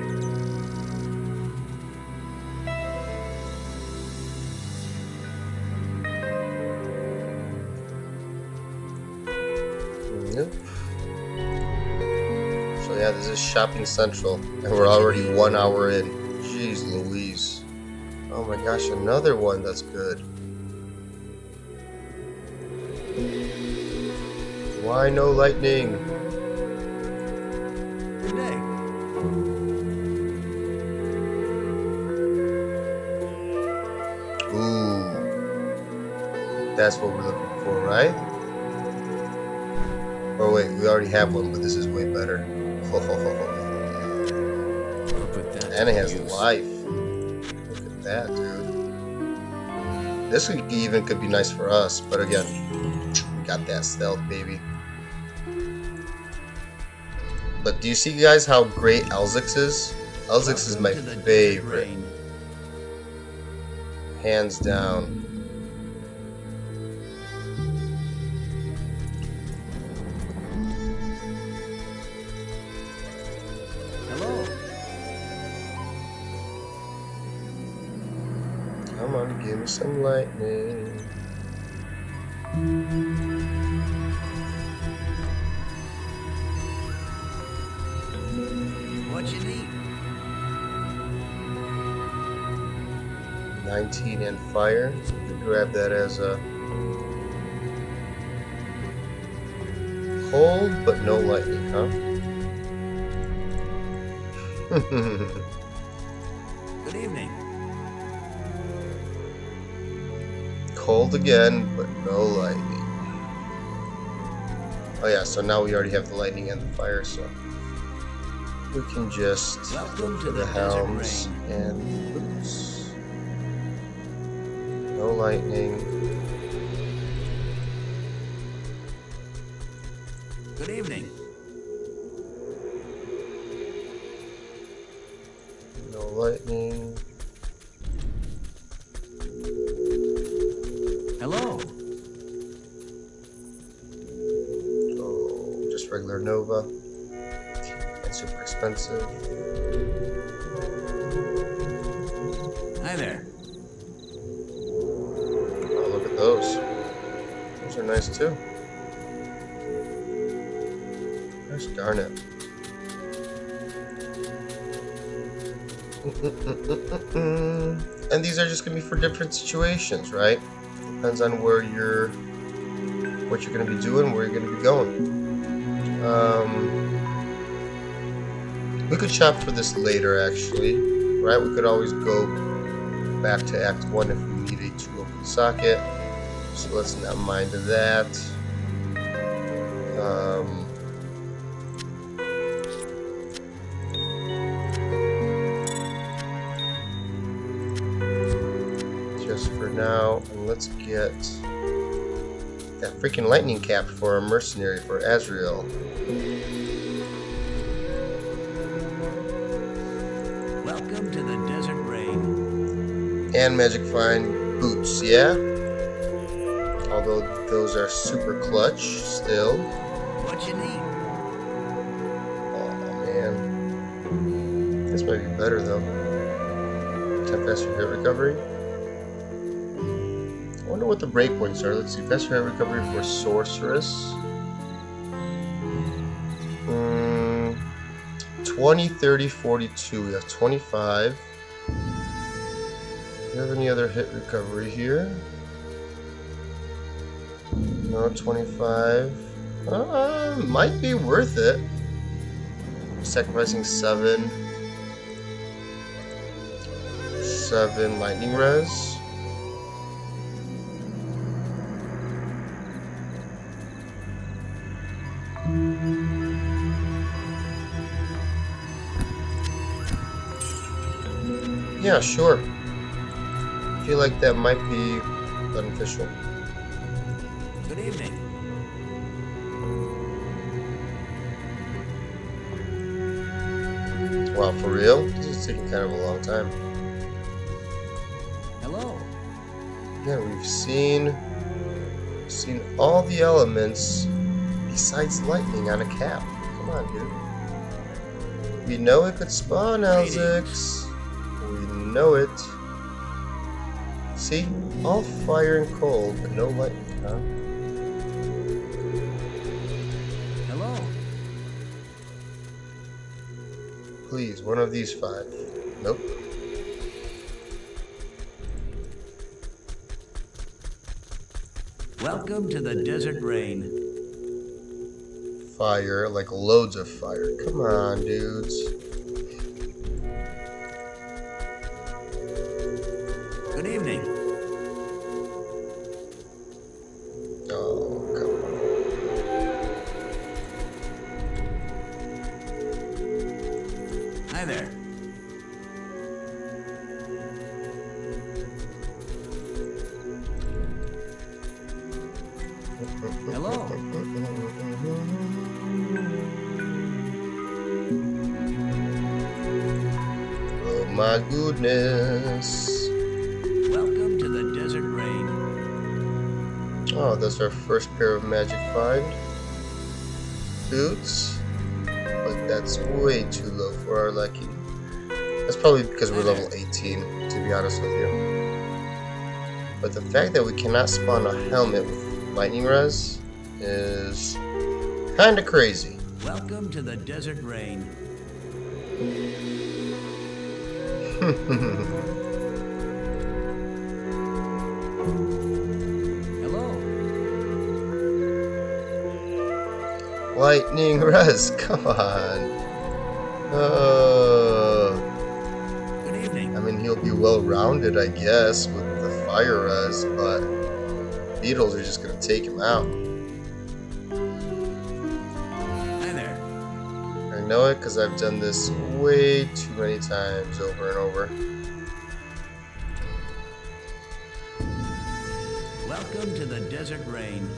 Nope. So yeah, this is Shopping Central, and we're already 1 hour in. Jeez Louise. Oh my gosh, another one that's good. Why no lightning? Good day. Ooh. That's what we're looking for, right? Oh wait, we already have one, but this is way better. I'll put that And it to has good use. life. Look at that, dude. This even could be nice for us, but again, we got that stealth, baby. But do you see, guys, how great Elzix is? Elzix is my Welcome to the desert favorite, rain. hands down. Hello. Come on, give me some lightning. What you need? 19 and fire. We could grab that as a cold, but no lightning, huh? Good evening. Cold again, but no lightning. Oh yeah, so now we already have the lightning and the fire, so we can just Welcome look to for the the desert helms rain. and boots. No lightning. Good evening. No lightning. Hello. Oh, just regular Nova. And super expensive. Hi there. Oh, look at those. Those are nice too. Gosh darn it. And these are just gonna be for different situations, right? Depends on what you're gonna be doing, where you're gonna be going. We could shop for this later, actually, right? We could always go back to Act 1 if we need a 2 open socket. So let's not mind that. Just for now, and let's get that freaking lightning cap for a mercenary for Azrael. Welcome to the desert rain. And magic find boots, yeah? Although those are super clutch still. What you need? Oh man. This might be better though. 10 faster hit recovery. I wonder what the breakpoints are. Let's see. Faster hit recovery for Sorceress. 20, 30, 42. We have 25. Do you have any other hit recovery here? No, 25. Might be worth it. Sacrificing 7. 7 lightning res. Yeah, sure. I feel like that might be beneficial. Good evening. Wow, for real? This is taking kind of a long time. Hello. Yeah, we've seen all the elements besides lightning on a cap. Come on, dude. We know it could spawn Elzix. We know it. See? All fire and cold, but no lightning, huh? Hello. Please, one of these 5. Nope. Welcome to the desert rain. Fire, like loads of fire. Come on, dudes. Good evening. Oh, come on. Hi there. Hello. Oh my goodness. Welcome to the desert rain. Oh, that's our first pair of magic find boots. But that's way too low for our liking. That's probably because we're level 18, to be honest with you. But the fact that we cannot spawn a helmet with lightning res is kinda crazy. Welcome to the desert rain. Hello. Lightning res, come on. Good evening. I mean, he'll be well-rounded, I guess, with the fire res, but beetles are just gonna take him out. Hi there. I know it because I've done this way too many times over and over. Welcome to the desert rain.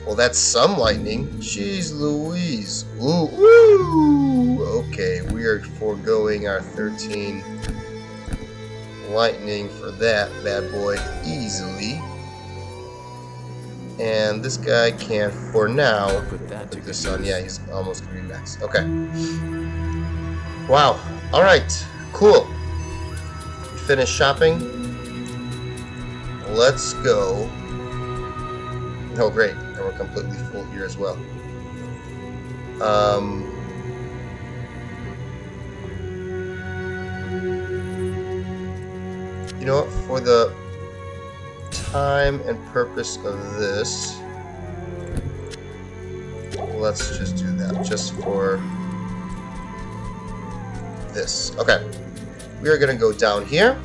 Well, that's some lightning. Jeez Louise. Ooh, woo! Okay, we are foregoing our 13 lightning for that bad boy easily. And this guy can, for now, Put that to put good this on. use. Yeah, he's almost gonna be maxed. Okay. Wow. Alright. Cool. We finished shopping. Let's go. Oh, great. And we're completely full here as well. You know what? For the time and purpose of this, let's just do that. Just for this. Okay. We are going to go down here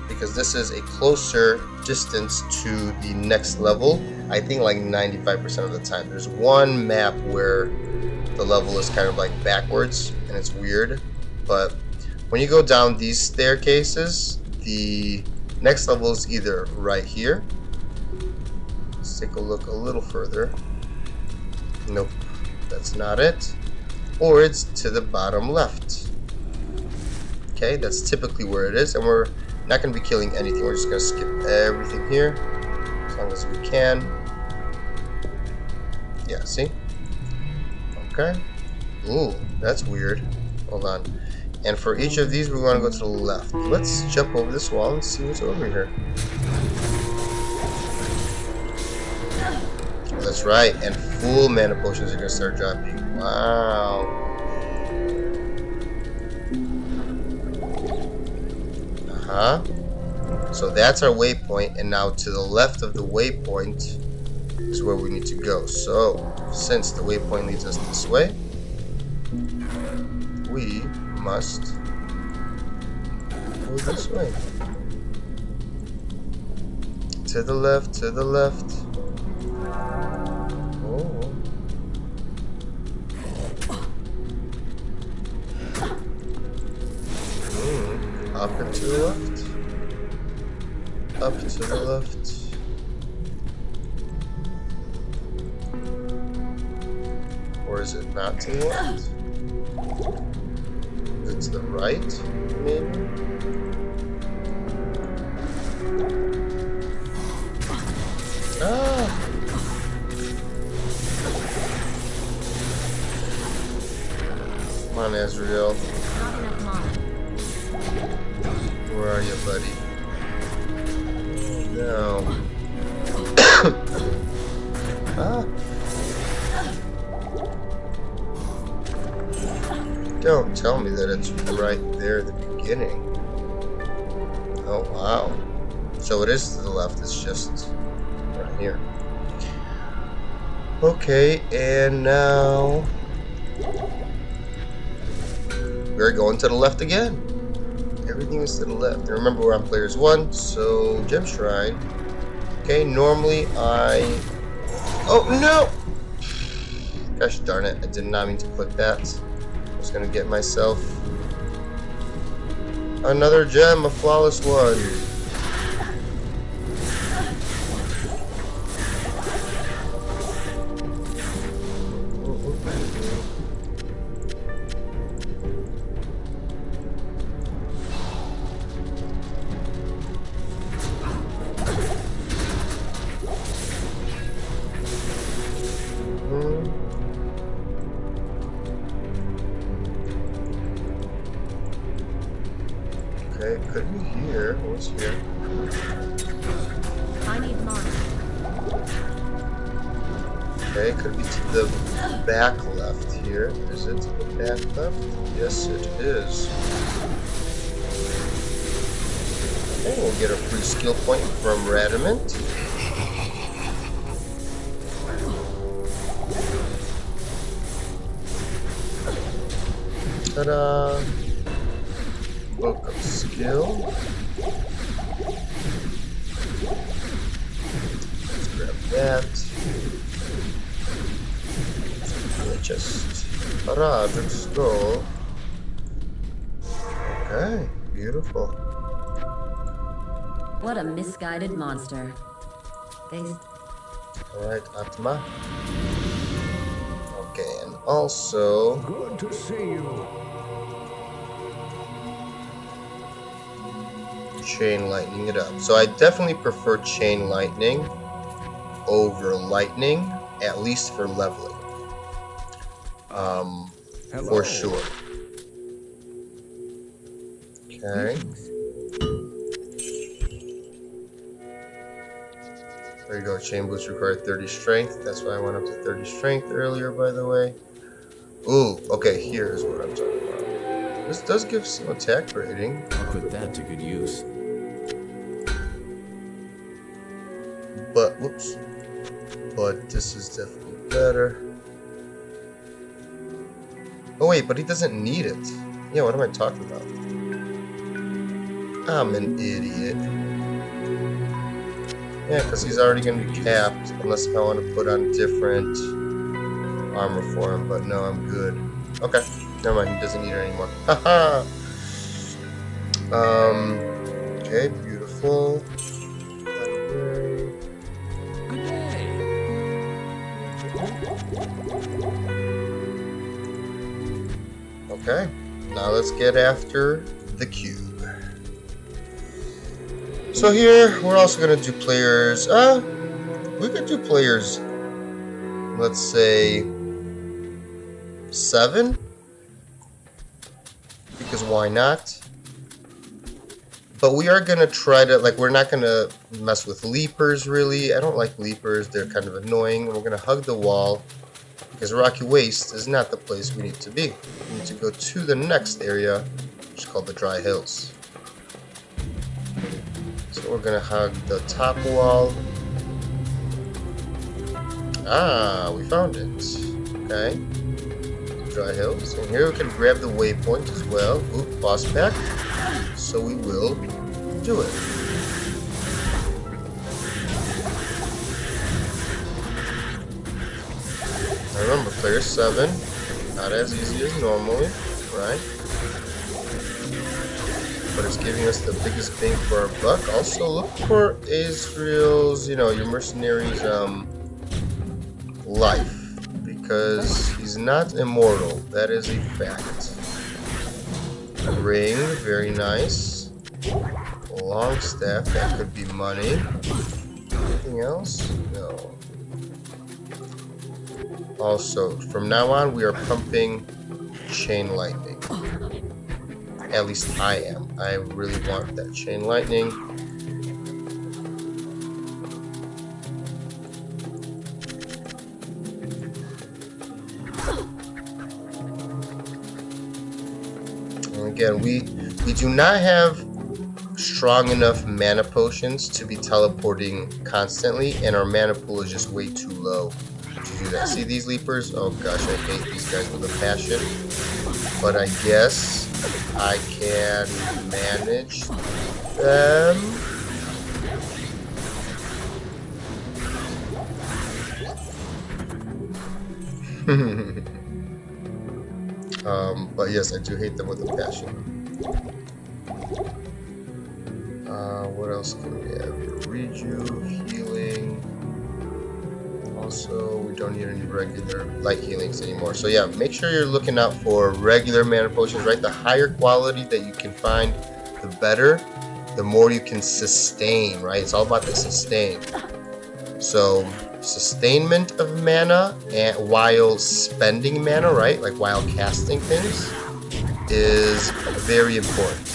because this is a closer distance to the next level. I think like 95% of the time. There's one map where the level is kind of like backwards and it's weird, but when you go down these staircases, the next level is either right here. Let's take a look a little further. Nope, that's not it. Or it's to the bottom left. Okay, that's typically where it is, and we're not going to be killing anything. We're just going to skip everything here as long as we can. Yeah, see? Okay. Ooh, that's weird. Hold on. And for each of these, we want to go to the left. Let's jump over this wall and see what's over here. That's right, and full mana potions are going to start dropping. Wow. Uh-huh. So that's our waypoint, and now to the left of the waypoint is where we need to go. So, since the waypoint leads us this way, we must go this way. To the left, to the left. Oh. Up and to the left. Up to the left. Or is it not to the left? Is it to the right, maybe? Ah! Come on, Azrael. Where are you, buddy? No. Ah! Don't tell me that it's right there at the beginning. Oh, wow. So it is to the left, it's just right here. Okay, and now we're going to the left again. Everything is to the left. And remember, we're on players 1, so Gem Shrine. Okay, normally I... Oh, no! Gosh darn it, I did not mean to click that. I was gonna get myself another gem, a flawless one. Okay, it could be here. What's here? I need money. Okay, it could be to the back left here. Is it to the back left? Yes, it is. Okay, we'll get a free skill point from Radamant. Ta-da! Book of Skill. Let's grab that. Just ta-da, let's go. Okay, beautiful. What a misguided monster. They... Alright, Atma. Okay, and also... Good to see you. chain lightning it up. So I definitely prefer chain lightning over lightning, at least for leveling. For sure. Okay. There you go. Chain boots require 30 strength. That's why I went up to 30 strength earlier, by the way. Ooh, okay, here's what I'm talking about. This does give some attack rating. I'll put that to good use. But, whoops. But this is definitely better. Oh wait, but he doesn't need it. Yeah, what am I talking about? I'm an idiot. Yeah, because he's already going to be capped, unless I want to put on different armor for him, but no, I'm good. Okay, never mind, he doesn't need it anymore. Haha! Okay, beautiful. Good day. Okay, now let's get after the cube. So here, we're also going to do players, we could do players, let's say, 7, because why not? But we are going to try to, like, we're not going to mess with leapers, really. I don't like leapers, they're kind of annoying. We're going to hug the wall, because Rocky Waste is not the place we need to be. We need to go to the next area, which is called the Dry Hills. So we're gonna hug the top wall. Ah, we found it. Okay. Dry hills. And here we can grab the waypoint as well. Oop, boss pack. So we will do it. Remember, player 7. Not as easy as normally, right? But it's giving us the biggest bang for our buck. Also, look for Israel's, you know, your mercenary's life. Because he's not immortal. That is a fact. Ring, very nice. Long staff, that could be money. Anything else? No. Also, from now on, we are pumping chain lightning. At least I am. I really want that chain lightning. And again, we do not have strong enough mana potions to be teleporting constantly, and our mana pool is just way too low to do that. See these leapers? Oh gosh, I hate these guys with a passion. But I guess I can manage them. But yes, I do hate them with a passion. What else can we have here? Reju, healing. Also, we don't need any regular light healings anymore. So yeah, make sure you're looking out for regular mana potions, right? The higher quality that you can find, the better. The more you can sustain, right? It's all about the sustain. So, sustainment of mana and while spending mana, right? Like while casting things is very important.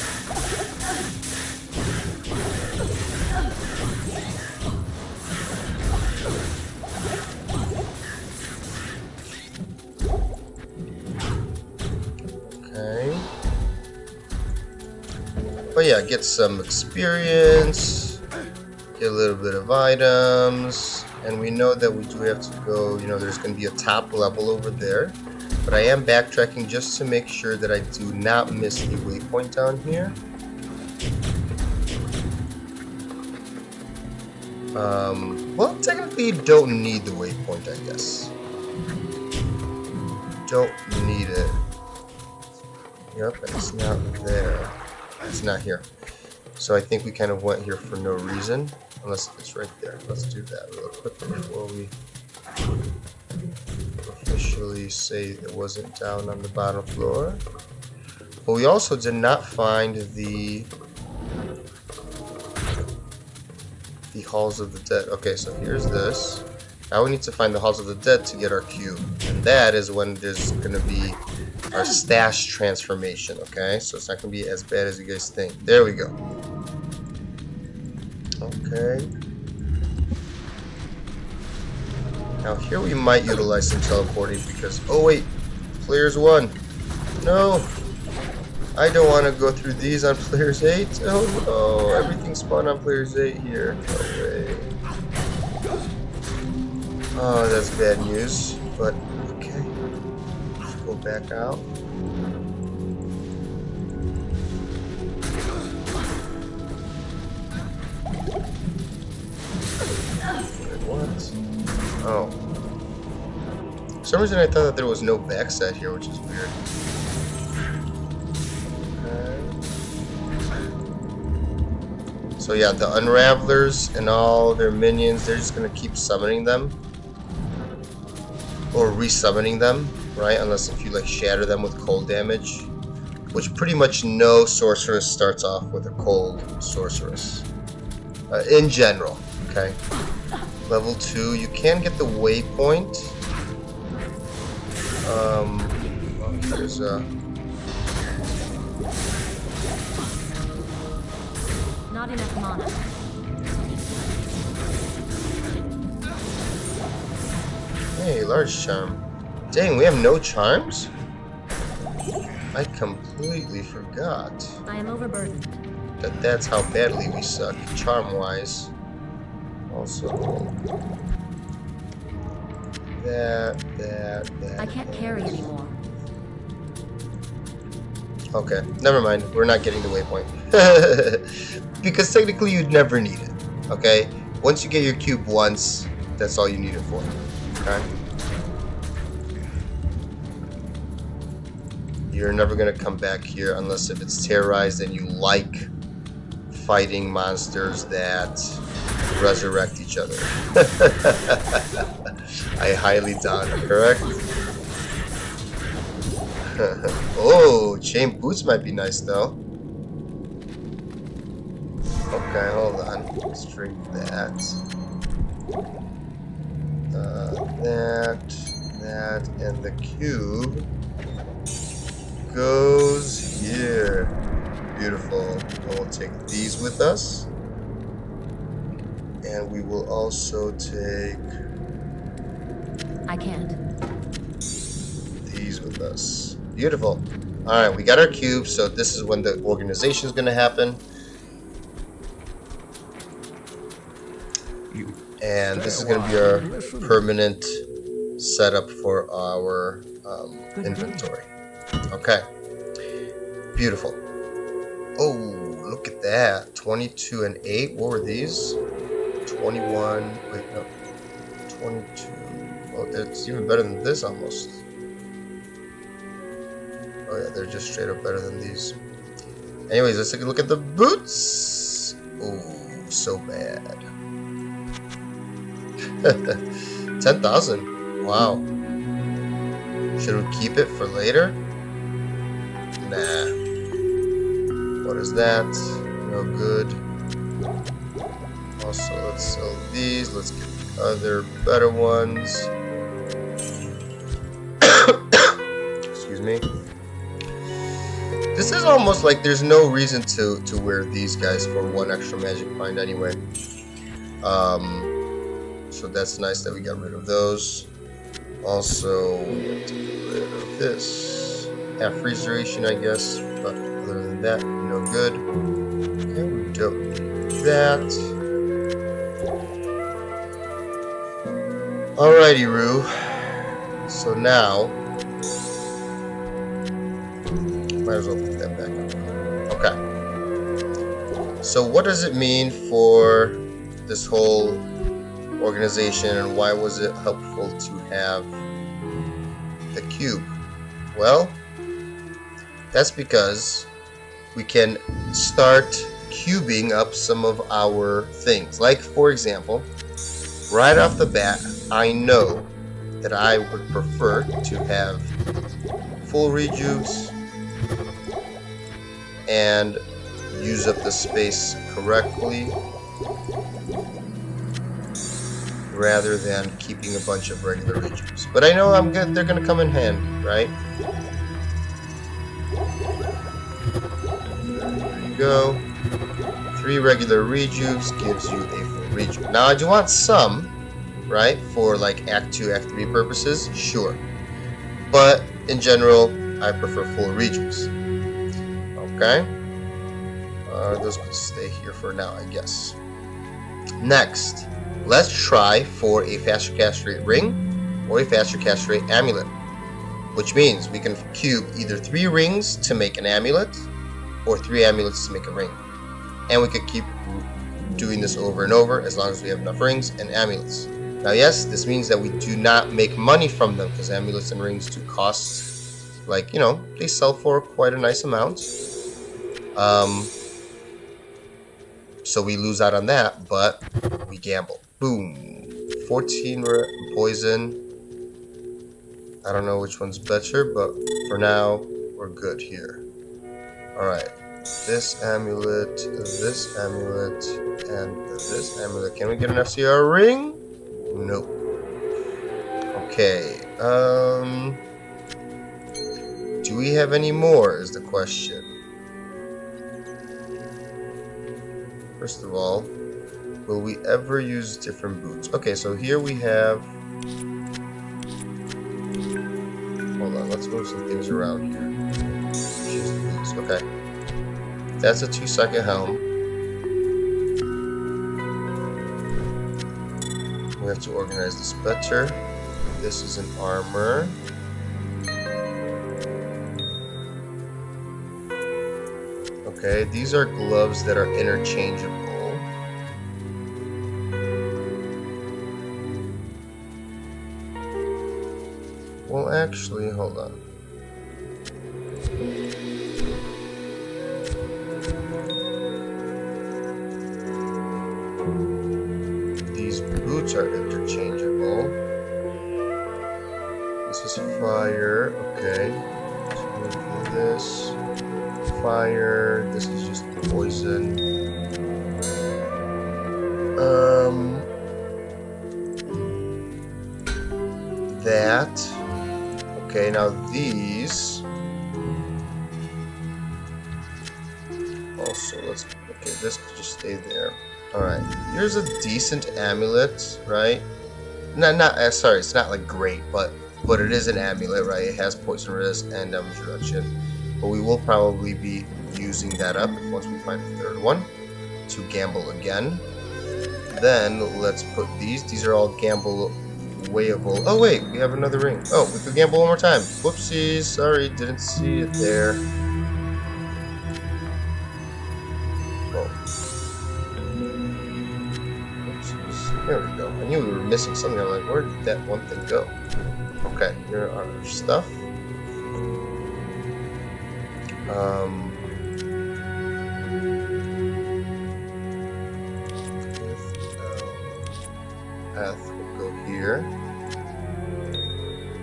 But yeah, get some experience, get a little bit of items, and we know that we do have to go, you know, there's going to be a top level over there. But I am backtracking just to make sure that I do not miss the waypoint down here. Well, technically you don't need the waypoint, I guess. Don't need it. Yep, and it's not there. It's not here. So I think we kind of went here for no reason. Unless it's right there. Let's do that real quick before we officially say it wasn't down on the bottom floor. But we also did not find the Halls of the Dead. Okay, so here's this. Now we need to find the Halls of the Dead to get our cube. And that is when there's going to be our stash transformation, okay? So it's not going to be as bad as you guys think. There we go. Okay. Now here we might utilize some teleporting because... Oh wait! Players 1! No! I don't want to go through these on players 8. Oh no! Everything spawned on players 8 here. No way. Oh, that's bad news. But, okay. Let's go back out. What? Oh. For some reason I thought that there was no backside here, which is weird. Okay. So yeah, the Unravelers and all their minions, they're just gonna keep summoning them. Or resummoning them, right? Unless if you like shatter them with cold damage. Which pretty much no sorceress starts off with a cold sorceress. In general, okay? Level 2, you can get the waypoint. There's a... Not enough mana. Hey, large charm. Dang, we have no charms? I completely forgot. I am overburdened. that's how badly we suck, charm-wise. Also, that. I can't carry anymore. Okay, never mind. We're not getting the waypoint. Because technically you'd never need it. Okay? Once you get your cube once, that's all you need it for. Okay? You're never gonna come back here unless if it's terrorized and you like fighting monsters that resurrect each other. I highly doubt it, correct? Oh, chain boots might be nice though. Okay, hold on. Let's drink that. That, and the cube goes here. Beautiful. And we'll take these with us. And we will also take I can't. these with us. Beautiful. Alright, we got our cube, so this is when the organization is going to happen. And this is going to be our permanent setup for our inventory. Okay. Beautiful. Oh, look at that. 22 and 8. What were these? 21. Wait, no. 22. Oh, it's even better than this almost. Oh, yeah, they're just straight up better than these. Anyways, let's take a look at the boots. Oh, so bad. 10,000. Wow. Should we keep it for later? Nah. What is that? No good. Also, let's sell these. Let's get the other better ones. Excuse me. This is almost like there's no reason to wear these guys for 1 extra magic point anyway. So that's nice that we got rid of those. Also, to get rid of this. Half freeze duration, I guess, but other than that, no good. Okay, we don't need that. Alrighty, Roo. So now, might as well put that back on. Okay. So what does it mean for this whole organization, and why was it helpful to have the cube? Well, that's because we can start cubing up some of our things. Like, for example, right off the bat, I know that I would prefer to have full rejuves and use up the space correctly rather than keeping a bunch of regular rejuves. But I know they're gonna come in handy, right? There you go. 3 regular rejuves gives you a full rejuve. Now I do want some, right, for like Act 2, Act 3 purposes, sure. But in general, I prefer full rejuves. Okay? Those can stay here for now, I guess. Next, let's try for a faster cast rate ring or a faster cast rate amulet. Which means we can cube either 3 rings to make an amulet or 3 amulets to make a ring. And we could keep doing this over and over as long as we have enough rings and amulets. Now yes, this means that we do not make money from them because amulets and rings do cost, like, you know, they sell for quite a nice amount. So we lose out on that, but we gamble. Boom. 14 poison. I don't know which one's better, but for now, we're good here. Alright. This amulet, and this amulet. Can we get an FCR ring? Nope. Okay. Do we have any more is the question. First of all, will we ever use different boots? Okay, so here we have... Hold on, let's move some things around here. Okay. That's a 2-second helm. We have to organize this better. This is an armor. Okay, these are gloves that are interchangeable. Well, actually, hold on. These boots are interchangeable. This is fire, okay. So we'll do this. Fire, this is just poison. That. Okay, now these. Also, okay, this could just stay there. Alright, here's a decent amulet, right? Sorry, it's not like great, but it is an amulet, right? It has poison resist and damage reduction. But we will probably be using that up once we find the third one to gamble again. Then let's put these are all gamble-wayable. Oh wait, we have another ring. Oh, we could gamble one more time. Whoopsies, sorry, didn't see it there. Oh. Whoopsies. There we go. I knew we were missing something. I'm like, where did that one thing go? Okay, here are our stuff. Path will go here.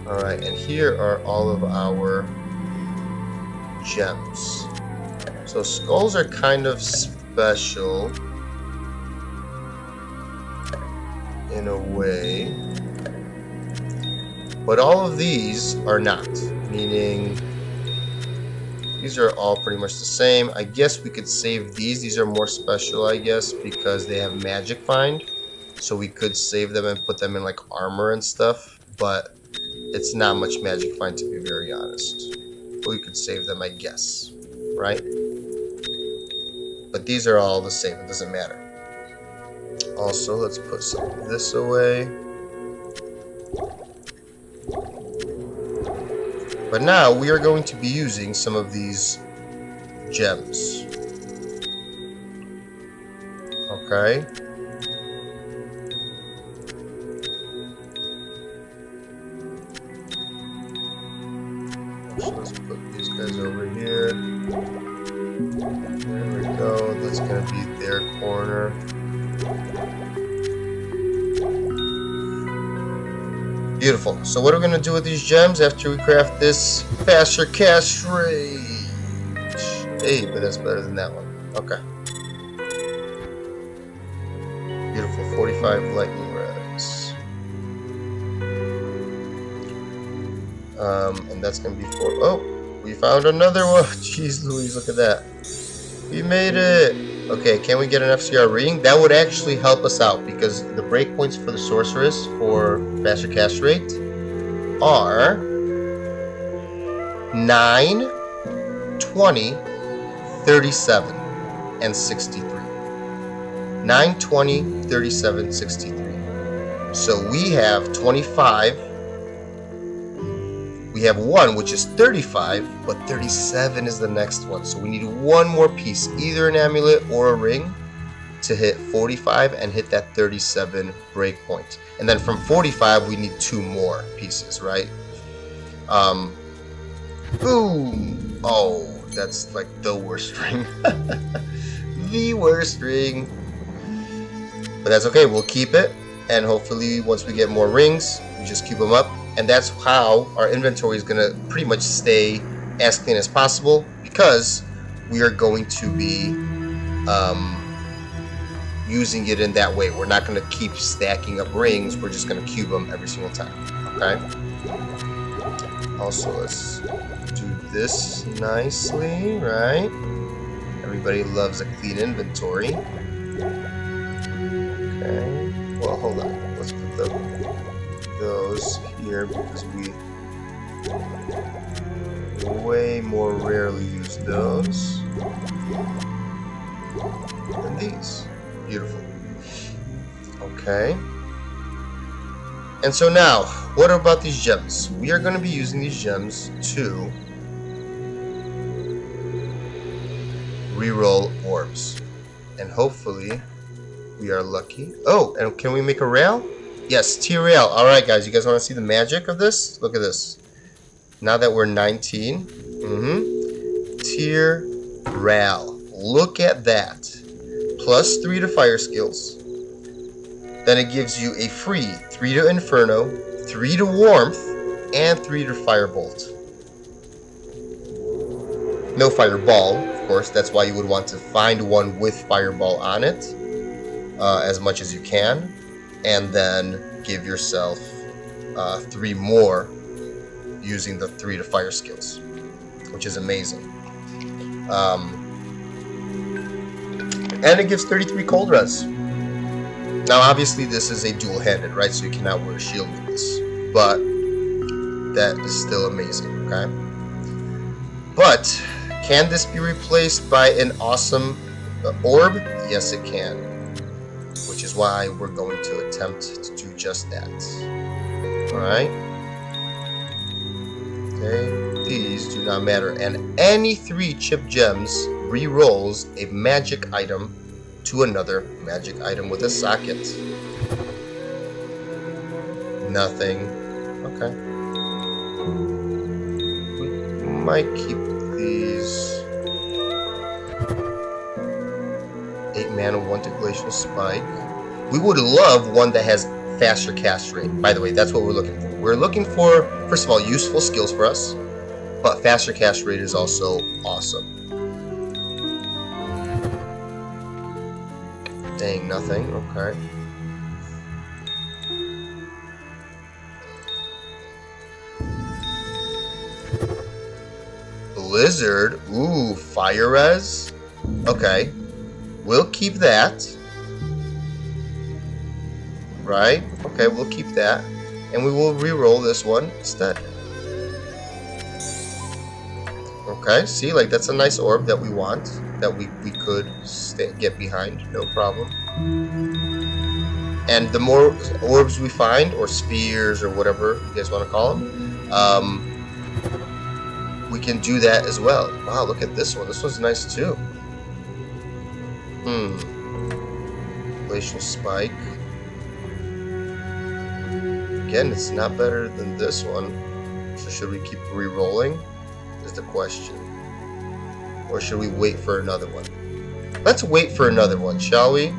Alright, and here are all of our gems. So skulls are kind of special in a way, but all of these are not, meaning these are all pretty much the same. I guess we could save these. These are more special, I guess, because they have magic find. So we could save them and put them in like armor and stuff, but it's not much magic find, to be very honest. But we could save them, I guess, right? But these are all the same. It doesn't matter. Also, let's put some of this away. But now we are going to be using some of these gems. Okay. So let's put these guys over here. There we go. That's going to be their corner. Beautiful. So what are we going to do with these gems after we craft this faster cast rate? Hey, but that's better than that one. Okay. Beautiful. 45 lightning res. And that's going to be for... Oh, we found another one. Jeez Louise, look at that. We made it. Okay, can we get an FCR reading? That would actually help us out because the breakpoints for the Sorceress for faster cast rate are 9, 20, 37, and 63. 9, 20, 37, 63. So we have 25. We have one, which is 35, but 37 is the next one. So we need one more piece, either an amulet or a ring, to hit 45 and hit that 37 breakpoint. And then from 45, we need 2 more pieces, right? Boom! Oh, that's like the worst ring. The worst ring. But that's okay, we'll keep it. And hopefully, once we get more rings, we just keep them up. And that's how our inventory is going to pretty much stay as clean as possible, because we are going to be using it in that way. We're not going to keep stacking up rings. We're just going to cube them every single time. Okay? Also, let's do this nicely, right? Everybody loves a clean inventory. Okay. Well, hold on. Let's put those here because we way more rarely use those. And these. Beautiful. Okay. And so now, what about these gems? We are going to be using these gems to reroll orbs. And hopefully, we are lucky. Oh, and can we make a rail? Yes, tier rail. Alright, guys, you guys want to see the magic of this? Look at this. Now that we're 19. Tier rail. Look at that. Plus 3 to fire skills. Then it gives you a free 3 to Inferno, 3 to Warmth, and 3 to Firebolt. No Fireball, of course. That's why you would want to find one with Fireball on it as much as you can. And then give yourself 3 more using the 3 to Fire skills, which is amazing. And it gives 33 cold res. Now, obviously, this is a dual-handed, right? So you cannot wear a shield with this. But that is still amazing, okay? But can this be replaced by an awesome orb? Yes, it can. Which is why we're going to attempt to do just that. Alright? Okay, these do not matter. And any 3 chip gems re-rolls a magic item to another magic item with a socket. Nothing. Okay. We might keep these 8 mana, 1 to Glacial Spike. We would love one that has faster cast rate. By the way, that's what we're looking for. We're looking for, first of all, useful skills for us, but faster cast rate is also awesome. Dang, nothing. Okay. Blizzard. Ooh, fire res. Okay. We'll keep that. Right? Okay, we'll keep that. And we will re-roll this one instead. Okay, see, like that's a nice orb that we want, that we could get behind, no problem. And the more orbs we find, or spheres, or whatever you guys want to call them, we can do that as well. Wow, look at this one. This one's nice too. Glacial Spike. Again, it's not better than this one. So should we keep re-rolling? Is the question. Or should we wait for another one? Let's wait for another one, shall we?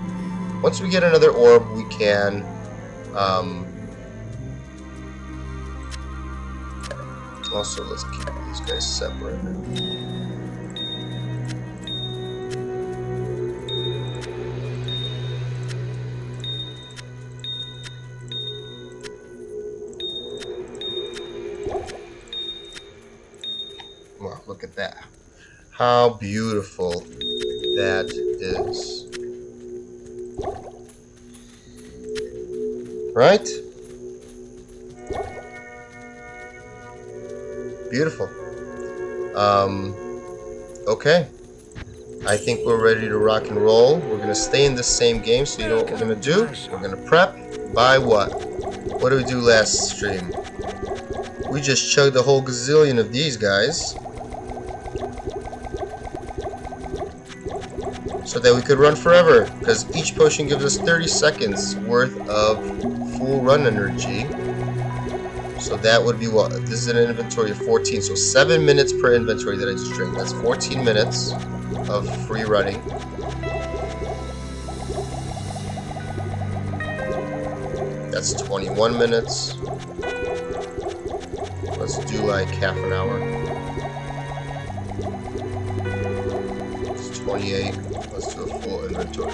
Once we get another orb, we can also, let's keep these guys separate. Wow, look at that. How beautiful that is. Right? Beautiful. Okay. I think we're ready to rock and roll. We're going to stay in this same game, so you know what we're going to do? We're going to prep by what? What did we do last stream? We just chugged a whole gazillion of these guys, so that we could run forever, because each potion gives us 30 seconds worth of full run energy. So that would be what? This is an inventory of 14, so 7 minutes per inventory that I just drank. That's 14 minutes of free running. That's 21 minutes. Let's do like half an hour. It's 28. Let's do a full inventory.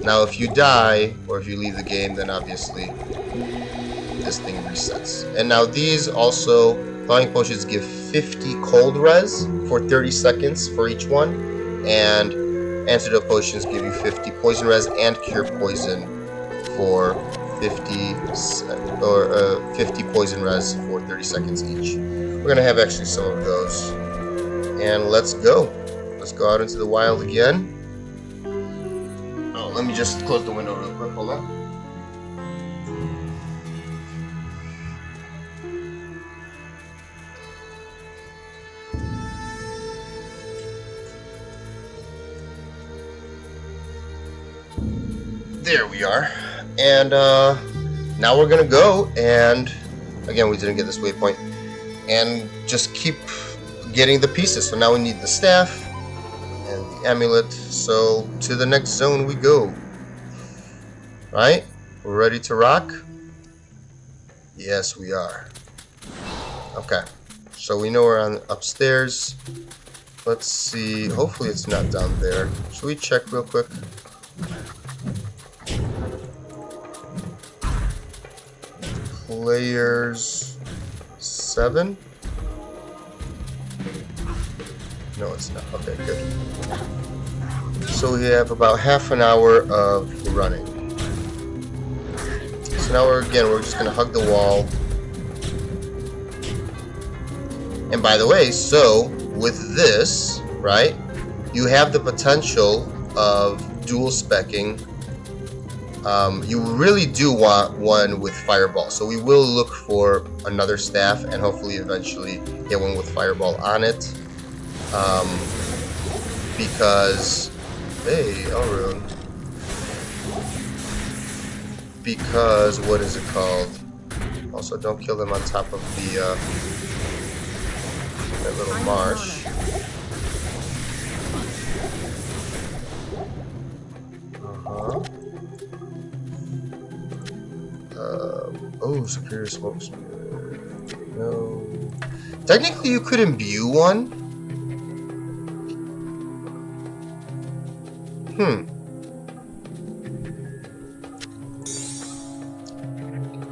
Now if you die, or if you leave the game, then obviously this thing resets. And now these also, thawing potions give 50 cold res for 30 seconds for each one, and antidote potions give you 50 poison res and cure poison for 50 poison res for 30 seconds each. We're gonna have actually some of those, and let's go let's go out into the wild again. Oh, let me just close the window real quick. Hold on. There we are. And now we're gonna go, and again, we didn't get this waypoint, and just keep getting the pieces. So now we need the staff and the amulet. So to the next zone we go. Right? We're ready to rock? Yes, we are. Okay. So we know we're on upstairs. Let's see. Hopefully it's not down there. Should we check real quick? Players 7? No, it's not. Okay, good. So we have about half an hour of running. So now we're just gonna hug the wall. And by the way, so with this, right, you have the potential of dual specking. You really do want one with Fireball, so we will look for another staff and hopefully eventually get one with Fireball on it. Because, hey, Elrune. Because, what is it called? Also, don't kill them on top of the, that little marsh. Oh, superior smoke spirit. No. Technically, you could imbue one.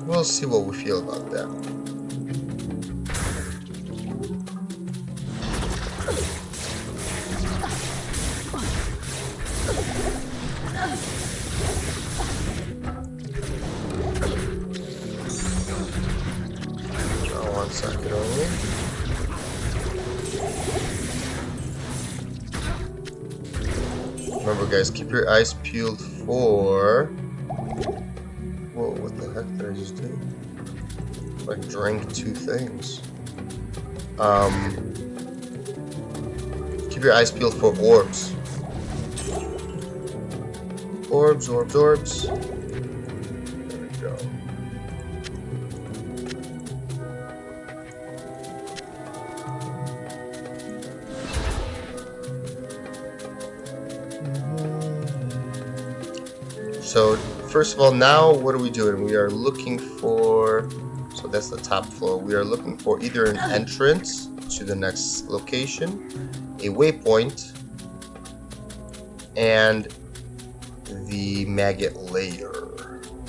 We'll see what we feel about that. One second only. Remember, guys, keep your eyes peeled for... Whoa, what the heck did I just do? I drank 2 things. Keep your eyes peeled for orbs. Orbs, orbs, orbs. There we go. So, first of all, now what are we doing? We are looking for, so that's the top floor. We are looking for either an entrance to the next location, a waypoint, and the maggot layer.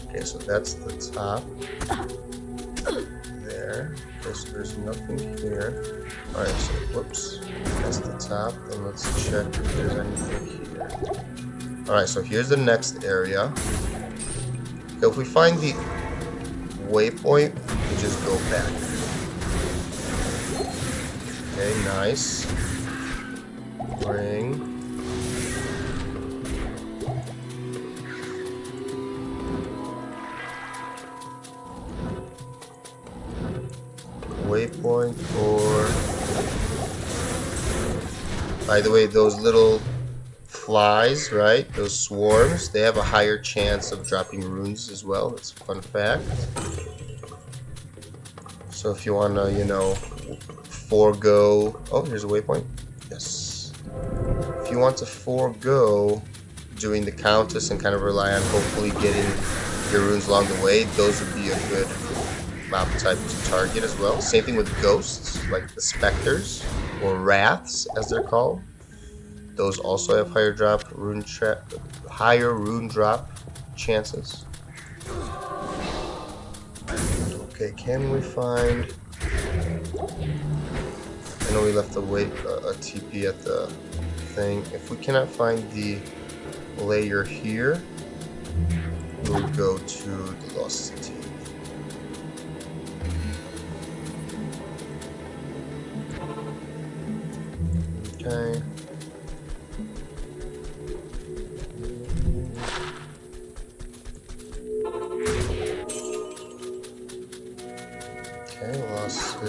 Okay, so that's the top. There. Okay, so there's nothing here. Alright, so whoops. That's the top. Then let's check if there's anything here. Alright, so here's the next area. Okay, if we find the waypoint, we just go back. Okay, nice. Ring. Waypoint or... By the way, those little flies, right? Those swarms, they have a higher chance of dropping runes as well. That's a fun fact. So if you want to, you know, forego... Oh, here's a waypoint. Yes. If you want to forego doing the Countess and kind of rely on hopefully getting your runes along the way, those would be a good mob type to target as well. Same thing with ghosts, like the specters or wraths as they're called. Those also have higher rune drop chances. Okay, can we find? I know we left a TP at the thing. If we cannot find the layer here, we'll go to the Lost City. Okay.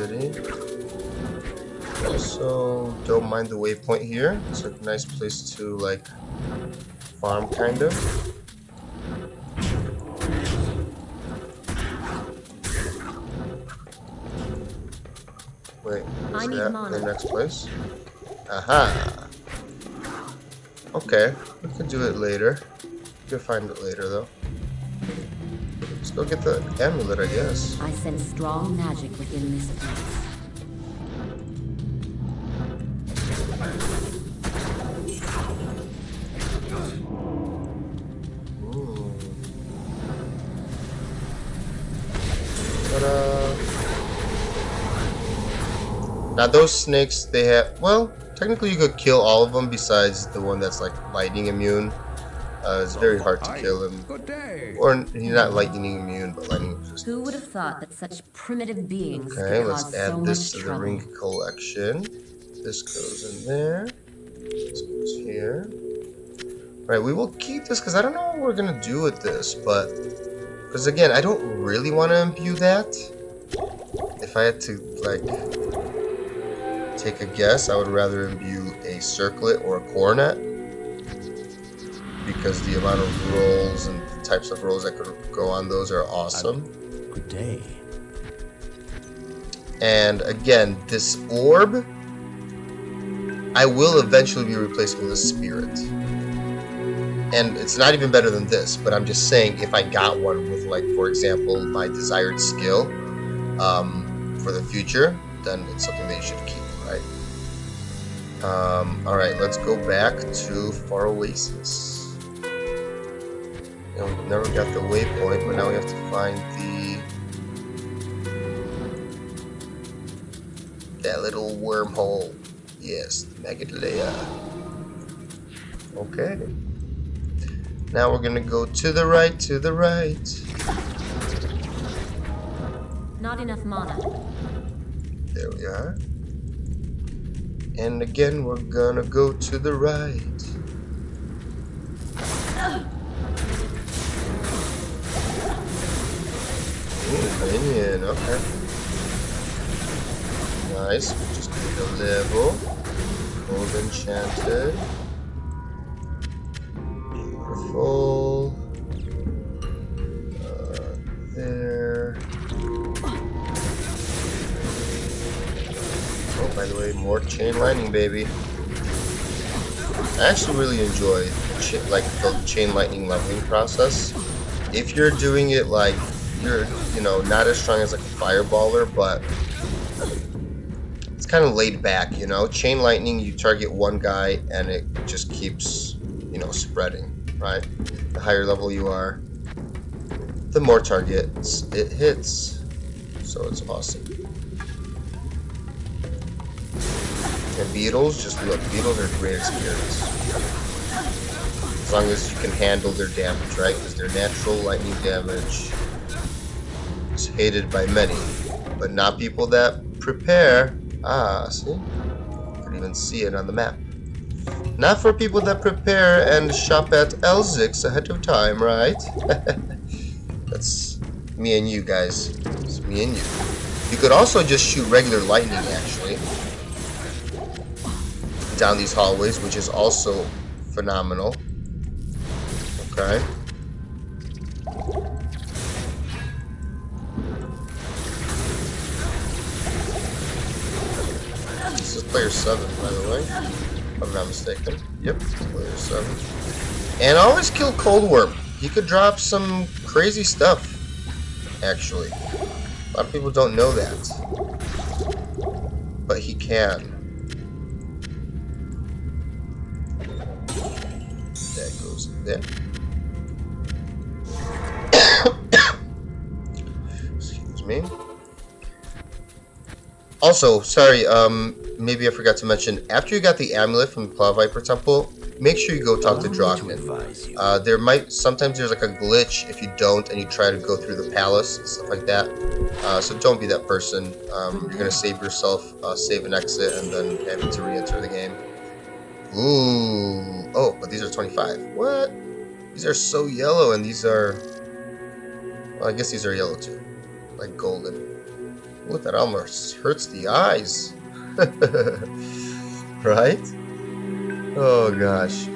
city. Also, don't mind the waypoint here. It's a nice place to like farm, kind of. Wait, is that the next place? Aha! Okay, we could do it later. We could find it later, though. Let's go get the amulet, I guess. I sense strong magic within this place. Ooh. Ta-da! Now those snakes, they have, well, technically you could kill all of them besides the one that's like lightning immune. It's very hard to kill him. Good day. Or he's not lightning immune, but lightning resistant. Who would have thought that such primitive beings Okay, could let's cause add so this much to the trouble? ring collection. This goes in there. This goes here. Right, we will keep this because I don't know what we're gonna do with this, but because again, I don't really want to imbue that. If I had to like take a guess, I would rather imbue a circlet or a coronet because the amount of rolls and the types of rolls that could go on those are awesome. Good day. And again, this orb, I will eventually be replacing with a spirit. And it's not even better than this, but I'm just saying if I got one with, like, for example, my desired skill for the future, then it's something they should keep, right? Alright, let's go back to Far Oasis. And we've never got the waypoint, but now we have to find that little wormhole. Yes, the maggot layer. Okay. Now we're gonna go to the right, to the right. Not enough mana. There we are. And again, we're gonna go to the right. Ooh, minion, okay. Nice, we just need a level. Gold enchanted. Beautiful. There. Oh, by the way, more chain lightning, baby. I actually really enjoy the chain lightning leveling process. If you're doing it like you're, not as strong as like a fireballer, but it's kind of laid back, Chain lightning, you target one guy and it just keeps, spreading, right? The higher level you are, the more targets it hits. So it's awesome. And beetles, just look, beetles are a great experience. As long as you can handle their damage, right? Because their natural lightning damage is hated by many, but not people that prepare. Ah, see? You can even see it on the map. Not for people that prepare and shop at Elzix ahead of time, right? That's me and you guys. It's me and you. You could also just shoot regular lightning, actually, down these hallways, which is also phenomenal. Okay. This is player 7, by the way, if I'm not mistaken. Yep, player 7. And always kill Cold Worm. He could drop some crazy stuff, actually. A lot of people don't know that. But he can. That goes there. Excuse me. Also, sorry, maybe I forgot to mention, after you got the amulet from the Claw Viper Temple, make sure you go talk to Drogman. Sometimes there's like a glitch if you don't and you try to go through the palace and stuff like that. So don't be that person. You're gonna save yourself, save and exit, and then having to re-enter the game. Ooh. Oh, but these are 25. What? These are so yellow, and these are... Well, I guess these are yellow too. Like golden. Ooh, that almost hurts the eyes. Right? Oh gosh.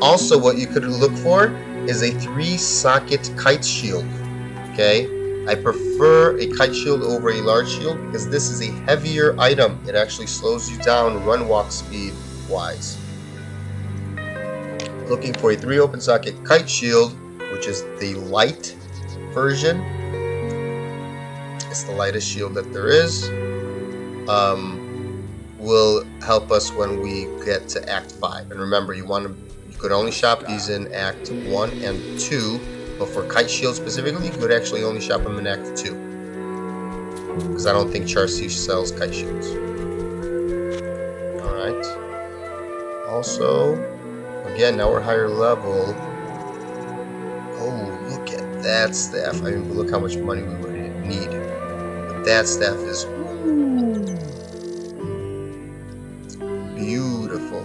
Also, what you could look for is a 3-socket kite shield. Okay? I prefer a kite shield over a large shield because this is a heavier item. It actually slows you down run walk speed wise. Looking for a 3 open socket kite shield, which is the light version. It's the lightest shield that there is. Will help us when we get to Act 5. And remember, you could only shop these in Act 1 and 2, but for kite shield specifically, you could actually only shop them in Act 2. Because I don't think Charcy sells kite shields. Alright. Also, again, now we're higher level. Oh, look at that staff. I mean, look how much money we would need. But that staff is beautiful.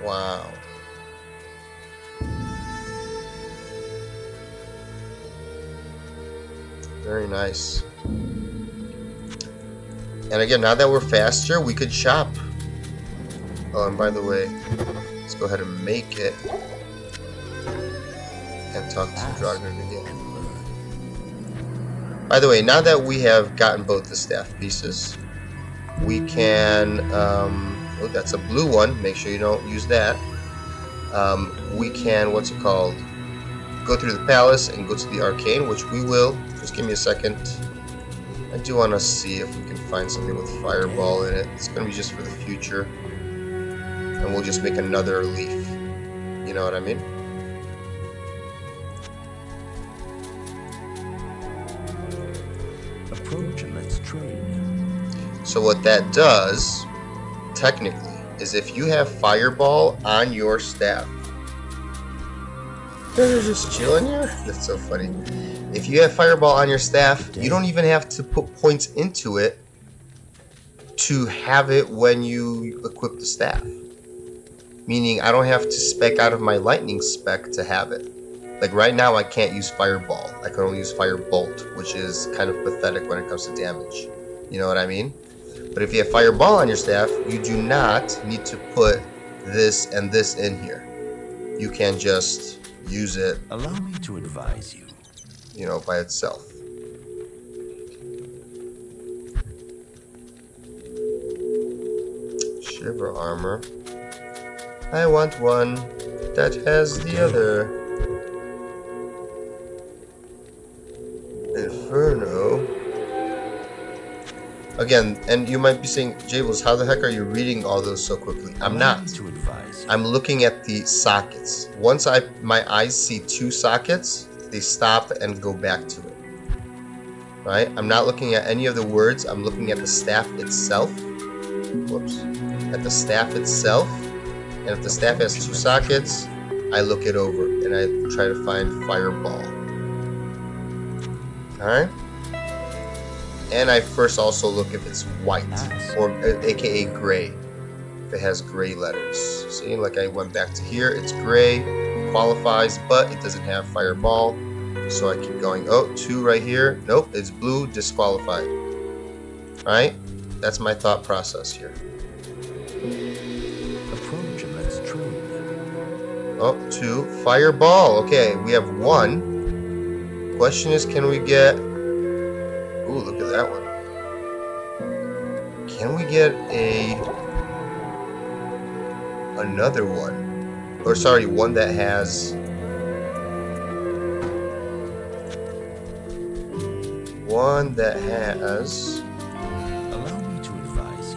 Wow. Very nice. And again, now that we're faster, we could shop. Oh, and by the way, let's go ahead and make it and talk to Drogner again. By the way, now that we have gotten both the staff pieces, we can, oh, that's a blue one, make sure you don't use that. We can, what's it called, go through the palace and go to the arcane, which we will. Just give me a second. I do want to see if we can find something with fireball in it. It's going to be just for the future. And we'll just make another leaf. You know what I mean? Approach and let's trade. So what that does, technically, is if you have fireball on your staff. They're just chilling here? That's so funny. If you have fireball on your staff, you don't even have to put points into it to have it when you equip the staff. Meaning I don't have to spec out of my lightning spec to have it. Like right now I can't use fireball. I can only use firebolt, which is kind of pathetic when it comes to damage. You know what I mean? But if you have fireball on your staff, you do not need to put this and this in here. You can just use it, Allow me to advise you. you know, by itself. Shiver armor. I want one that has the other. Inferno. Again, and you might be saying, Jables, how the heck are you reading all those so quickly? I'm Allow not. me to advise you. I'm looking at the sockets. Once my eyes see 2 sockets, they stop and go back to it. Right? I'm not looking at any of the words. I'm looking at the staff itself. Whoops. At the staff itself. And if the staff has 2 sockets, I look it over and I try to find fireball. Alright? And I first also look if it's white, or aka gray. If it has gray letters. See, like I went back to here, it's gray, qualifies, but it doesn't have fireball. So I keep going, oh, 2 right here. Nope, it's blue, disqualified. Right? That's my thought process here. Approach and let's trade. Oh, 2, fireball. Okay, we have 1. Question is, can we get... Ooh, look at that one. Can we get another one? Or sorry, one that has... One that has... Allow me to advise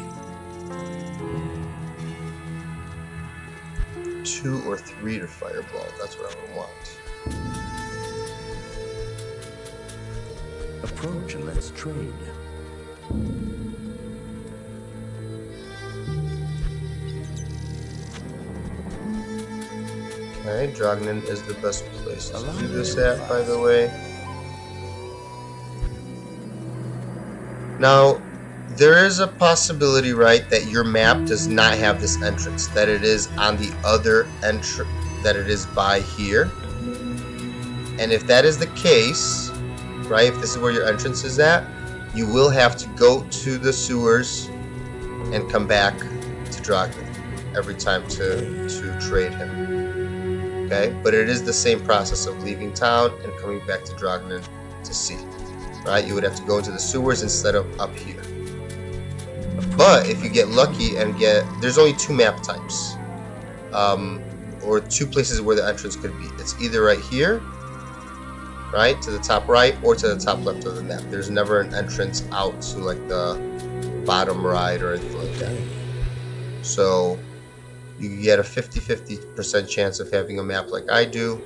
you. 2 or 3 to fireball. That's what I would want. Approach and let's trade. Okay, Drognin is the best place to Allow do me this to at, by advise. the way. Now, there is a possibility, right, that your map does not have this entrance, that it is on the other entrance, that it is by here. And if that is the case, right, if this is where your entrance is at, you will have to go to the sewers and come back to Drogden every time to trade him. Okay? But it is the same process of leaving town and coming back to Drogden to see. Right? You would have to go into the sewers instead of up here. But if you get lucky and there's only 2 map types. Or 2 places where the entrance could be. It's either right here, right, to the top right, or to the top left of the map. There's never an entrance out to like the bottom right or anything like that. So you get a 50-50% chance of having a map like I do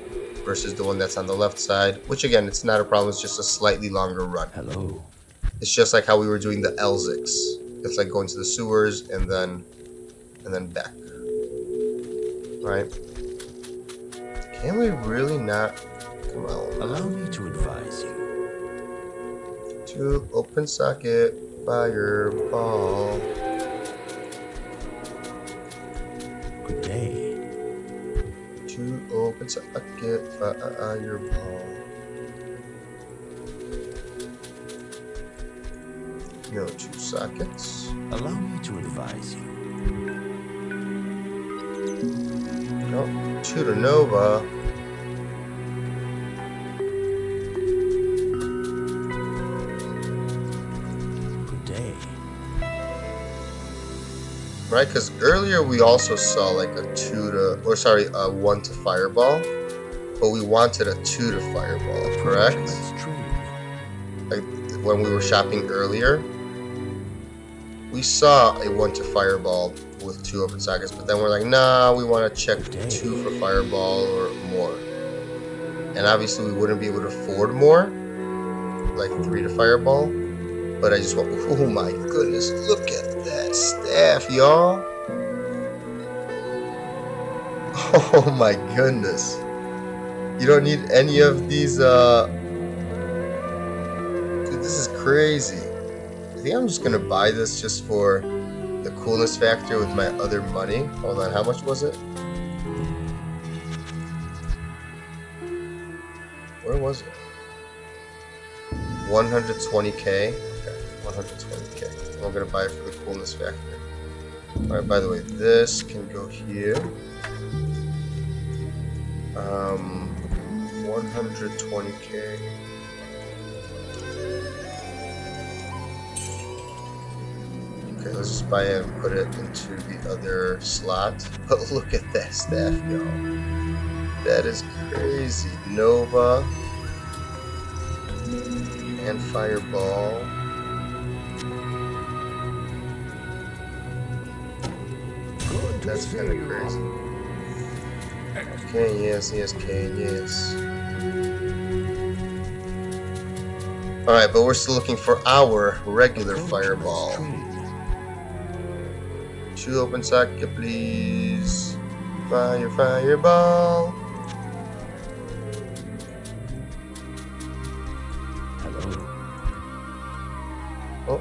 versus the one that's on the left side, which again, it's not a problem, it's just a slightly longer run. Hello. It's just like how we were doing the Elzix. It's like going to the sewers and then back. Right? Can we really not? Come on. Allow me to advise you. To open socket, fireball. Good day. To open socket, fireball. No 2 sockets. Allow me to advise you. No, 2 to Nova. Good day. Right, because earlier we also saw like a 1 to fireball, but we wanted a 2 to fireball, correct? Let's trade. Like when we were shopping earlier, we saw a 1 to fireball with 2 open sockets, but then we're like, nah, we want to check 2 for fireball or more. And obviously we wouldn't be able to afford more, like 3 to fireball. But I just want, oh my goodness, look at that staff, y'all. Oh my goodness. You don't need any of these, dude, this is crazy. I think I'm just gonna buy this just for the coolness factor with my other money. Hold on, how much was it? Where was it? 120k. Okay, 120k. I'm gonna buy it for the coolness factor. Alright, by the way, this can go here. 120k. Okay, let's just buy it and put it into the other slot. But look at that staff, y'all. That is crazy. Nova and Fireball. That's kind of crazy. Okay, yes, okay, yes. Alright, but we're still looking for our regular Fireball. 2 open socket, please. Fireball. Hello. Oh.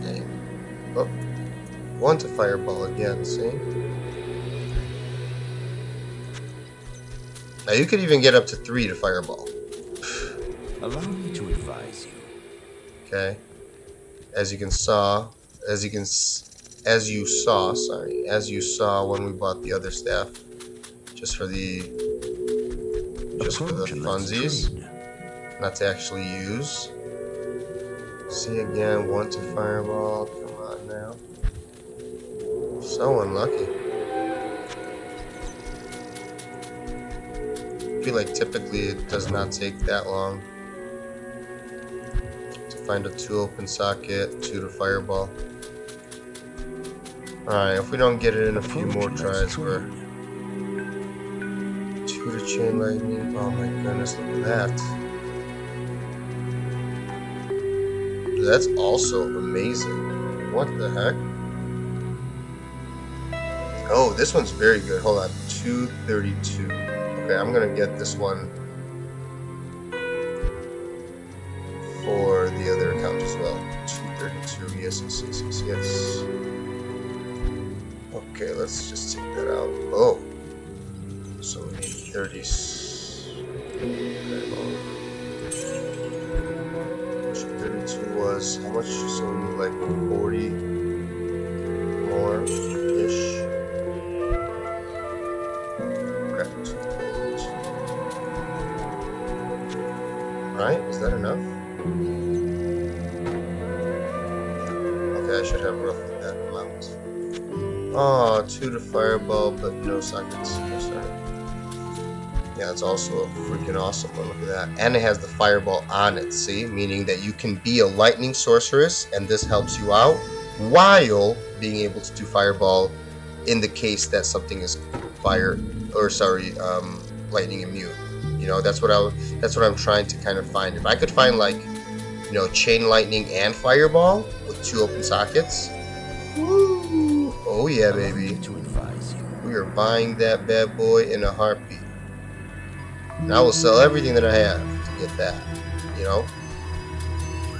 Okay. Oh. 1 to Fireball again, see? Now you could even get up to 3 to Fireball. Allow me to advise you. Okay. As you saw when we bought the other staff, just for the funsies, not to actually use. See again, 1 to Fireball. Come on now. So unlucky. I feel like typically it does not take that long to find a 2 open socket, 2 to Fireball. Alright, if we don't get it in a few more tries, we're 2 to Chain Lightning. Oh my goodness, look at that. That's also amazing. What the heck? Oh, this one's very good. Hold on. 232. Okay, I'm gonna get this one for the other account as well. 232. Yes. Okay, let's just take that out. Oh. So we need 30. Fireball. 32 was how much? So we need like 40 more ish. Okay. Right? Is that enough? Okay, I should have roughly that amount. Oh, 2 to fireball, but no sockets. Oh, sorry. Yeah, it's also a freaking awesome one. Look at that. And it has the fireball on it, see? Meaning that you can be a lightning sorceress, and this helps you out while being able to do fireball in the case that something is lightning immune. You know, that's what I'm trying to kind of find. If I could find like, you know, chain lightning and fireball with 2 open sockets. Woo! Oh yeah, baby. To advise you. We are buying that bad boy in a heartbeat. And I will sell everything that I have to get that. You know?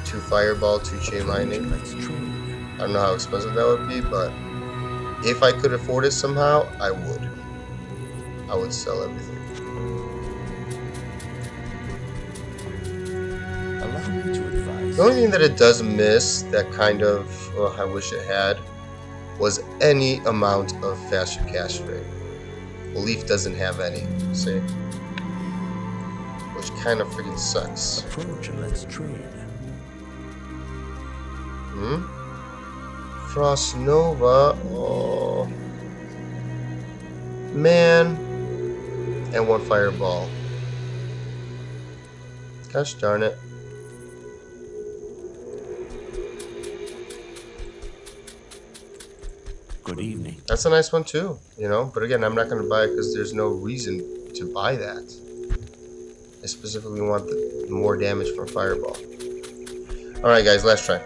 2 fireball, 2 chain lightning. Let's trade. I don't know how expensive that would be, but if I could afford it somehow, I would. I would sell everything. Allow me to advise The only thing that it does miss that kind of, well, I wish it had, was any amount of faster cast rate. Leaf doesn't have any, see? Which kind of freaking sucks. Approach and let's trade. Frost Nova, oh. Man. And 1 fireball. Gosh darn it. Good evening. That's a nice one too, you know. But again, I'm not going to buy it because there's no reason to buy that. I specifically want the more damage from fireball. Alright guys, last try.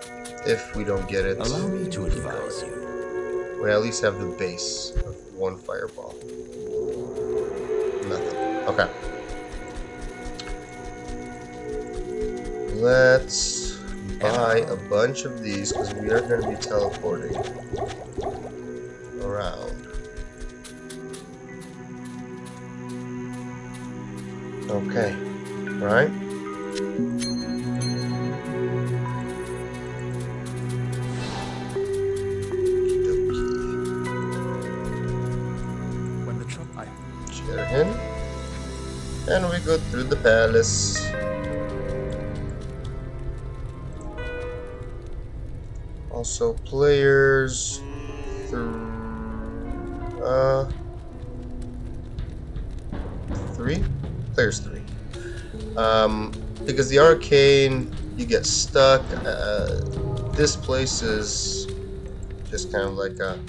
If we don't get it, Allow me to advise you. we at least have the base of 1 fireball. Nothing. Okay. Let's buy a bunch of these because we are going to be teleporting around. Okay. Right? When the trouble Share him. And we go through the palace. Also players 3. Players 3. Because the arcane, you get stuck. This place is just kind of like a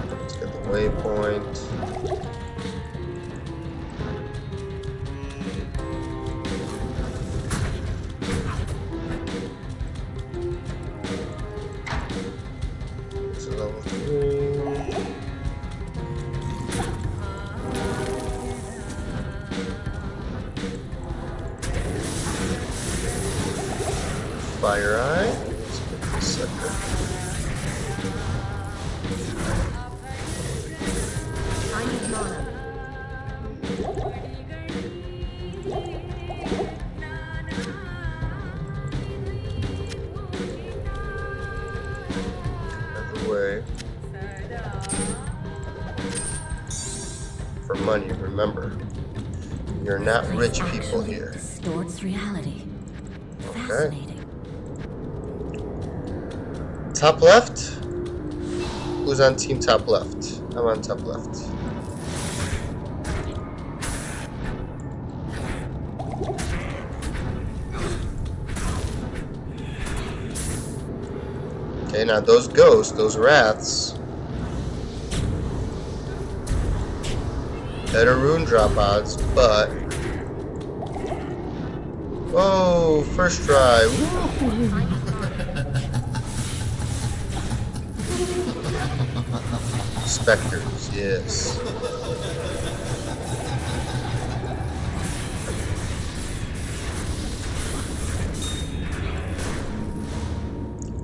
Let's get the waypoint. It's a level 3. Fire Eye. Let's get this sucker. I need mana. Out of the way. For money, remember. You're not Place rich people actually here. distorts reality. Okay. Fascinating. Top left? Who's on team top left? I'm on top left. Okay, now those ghosts, those wraths, better rune drop odds, but whoa, first try. Specters, yes.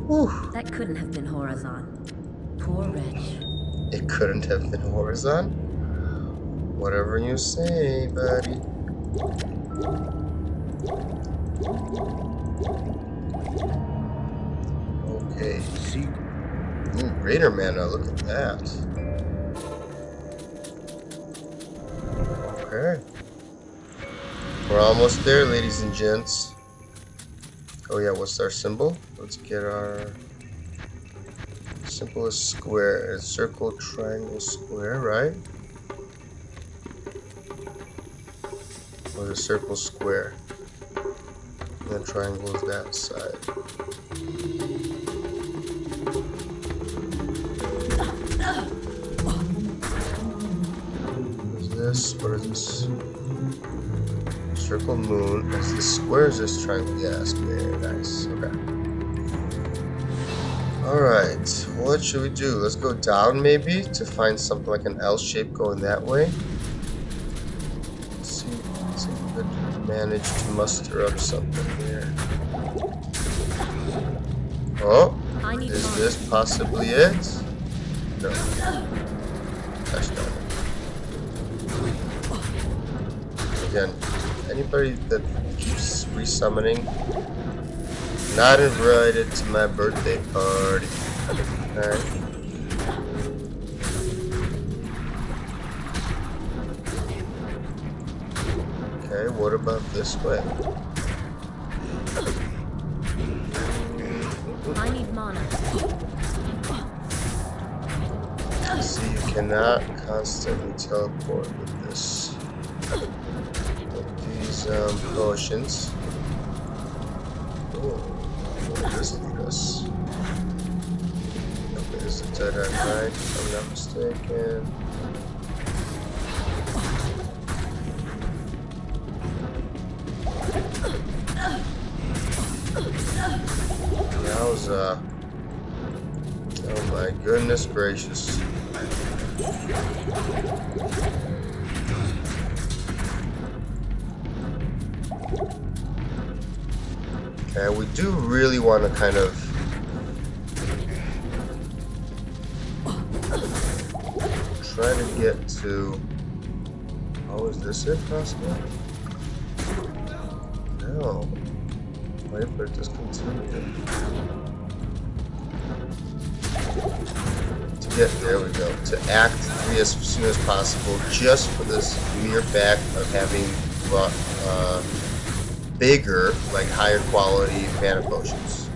Whew. That couldn't have been Horizon. Poor wretch. It couldn't have been Horizon? Whatever you say, buddy. Okay. Seek. Ooh, Raider Mana, look at that. Okay. We're almost there, ladies and gents. Oh yeah, what's our symbol? Let's get our symbol is square. It's circle, triangle, square, right? Or the circle, square. And then triangle is that side. Is this? What is this? Circle, moon. Is this square? Is this triangle? Yeah, square. Nice. Okay. Alright. What should we do? Let's go down maybe to find something like an L shape going that way. Let's see if we could manage to muster up something here. Oh, is this possibly it? No. That's not it. Again, anybody that keeps resummoning, not invited to my birthday party. Alright. Okay, what about this way? I need mana. See, you cannot constantly teleport with this. With these potions. Oh, where does this lead us? Okay, this is a dead end, right? If I'm not mistaken. Yowza. Oh my goodness gracious. Okay, we do really want to kind of try to get to... Oh, is this it possible? No. Wait, but it discontinued. To get, there we go. To act 3 as soon as possible, just for this mere fact of having bigger, like higher quality mana potions.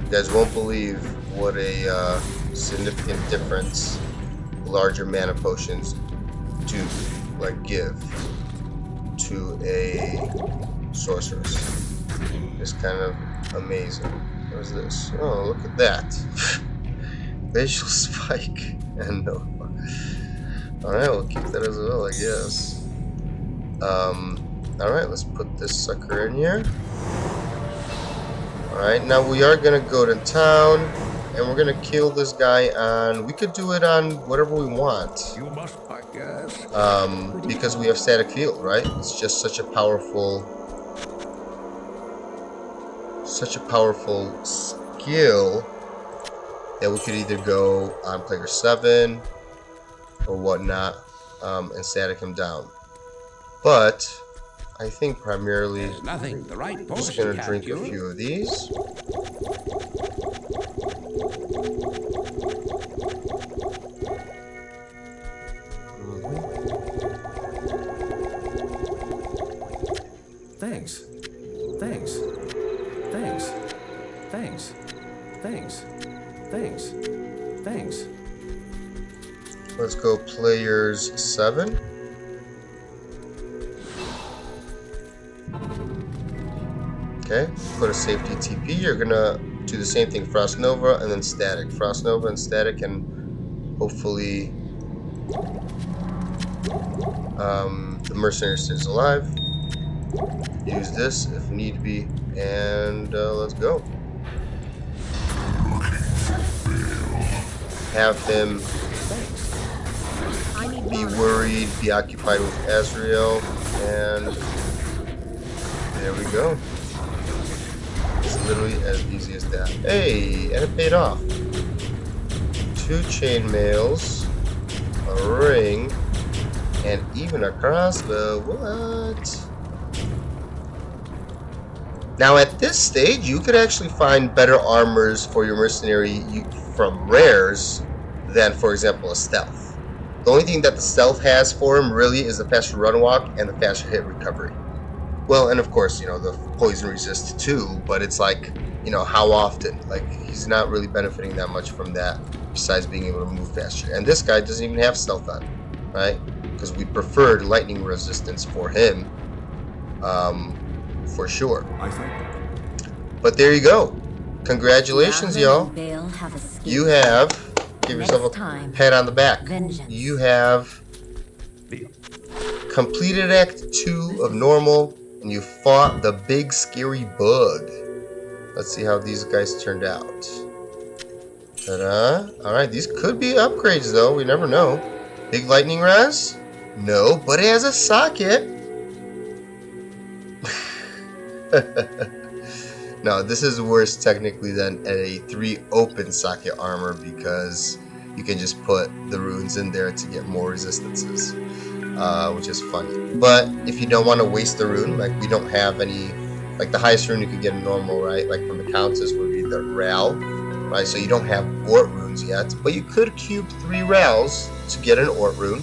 You guys won't believe what a significant difference larger mana potions do, like give to a sorceress. It's kind of amazing. What is this? Oh, look at that. Facial spike. And no. Alright, we'll keep that as well, I guess. Alright, let's put this sucker in here. Alright, now we are gonna go to town and we're gonna kill this guy on... We could do it on whatever we want. You must, I guess. Because we have static field, right? It's just such a powerful skill that we could either go on player 7 or whatnot and static him down. But I think primarily There's nothing. The right I'm just gonna potion drink a can't few of these. Thanks. Thanks. Thanks. Thanks. Thanks. Thanks. Thanks. Let's go players 7. Okay, put a safety TP. You're gonna do the same thing, Frost Nova and then static. Frost Nova and static, and hopefully the mercenary stays alive. Use this if need be, and let's go. Have him be worried, be occupied with Azrael, and there we go. It's literally as easy as that. Hey, and it paid off. 2 chainmails, a ring, and even a crossbow. What? Now at this stage, you could actually find better armors for your mercenary from rares than, for example, a stealth. The only thing that the stealth has for him really is the faster run walk and the faster hit recovery. Well, and of course, you know, the poison resist too, but it's like, you know, how often? Like, he's not really benefiting that much from that besides being able to move faster. And this guy doesn't even have stealth on, right? Because we preferred lightning resistance for him, for sure. I think. But there you go. Congratulations, y'all. They'll have escaped. You have, give Next yourself a time, pat on the back. vengeance. You have completed Act 2 of normal, and you fought the big scary bug. Let's see how these guys turned out. Ta-da. Alright, these could be upgrades though, we never know. Big lightning res? No, but it has a socket. No, this is worse technically than a 3 open socket armor because you can just put the runes in there to get more resistances, which is funny. But if you don't want to waste the rune, like we don't have any, like the highest rune you could get in normal, right? Like from the countess would be the Ral, right? So you don't have Ort runes yet, but you could cube 3 Rals to get an Ort rune.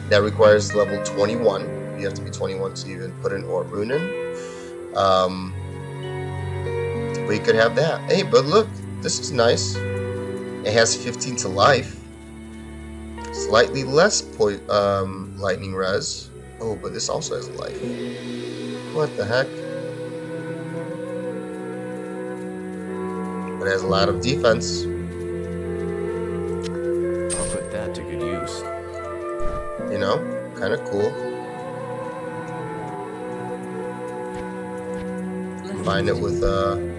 That requires level 21. You have to be 21 to even put an Ort rune in. But you could have that. Hey, but look, this is nice. It has 15 to life. Slightly less lightning res. Oh, but this also has life. What the heck? But it has a lot of defense. I'll put that to good use. You know, kind of cool. Combine it with a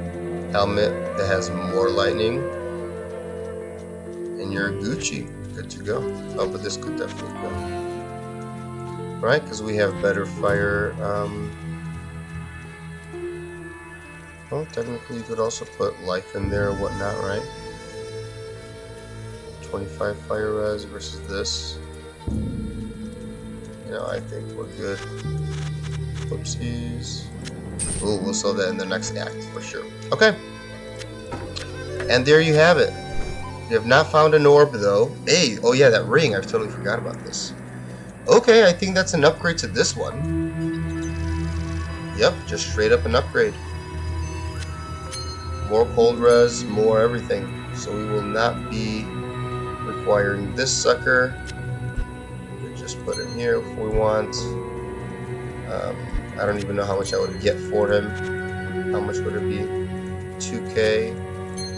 helmet that has more lightning, and you're Gucci. Good to go. Oh, but this could definitely go. Right, because we have better fire. Well, technically you could also put life in there or whatnot, right? 25 fire res versus this. You know, I think we're good. Whoopsies. Ooh, we'll sell that in the next act for sure. Okay. And there you have it. You have not found an orb though. Hey, oh yeah, that ring. I totally forgot about this. Okay, I think that's an upgrade to this one. Yep, just straight up an upgrade. More cold res, more everything. So we will not be requiring this sucker. We can just put it here if we want. I don't even know how much I would get for him. How much would it be? 2k.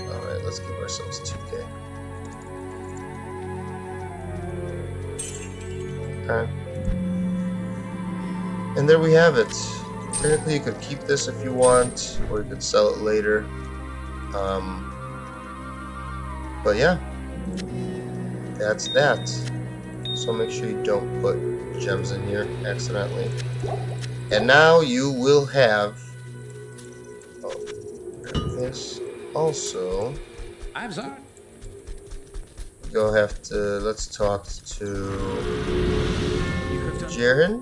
Alright, let's give ourselves 2k. Okay. And there we have it. Technically you could keep this if you want, or you could sell it later. But yeah, that's that. So make sure you don't put gems in here accidentally. And now you will have this also. I'm sorry. Go have to, let's talk to Jaren,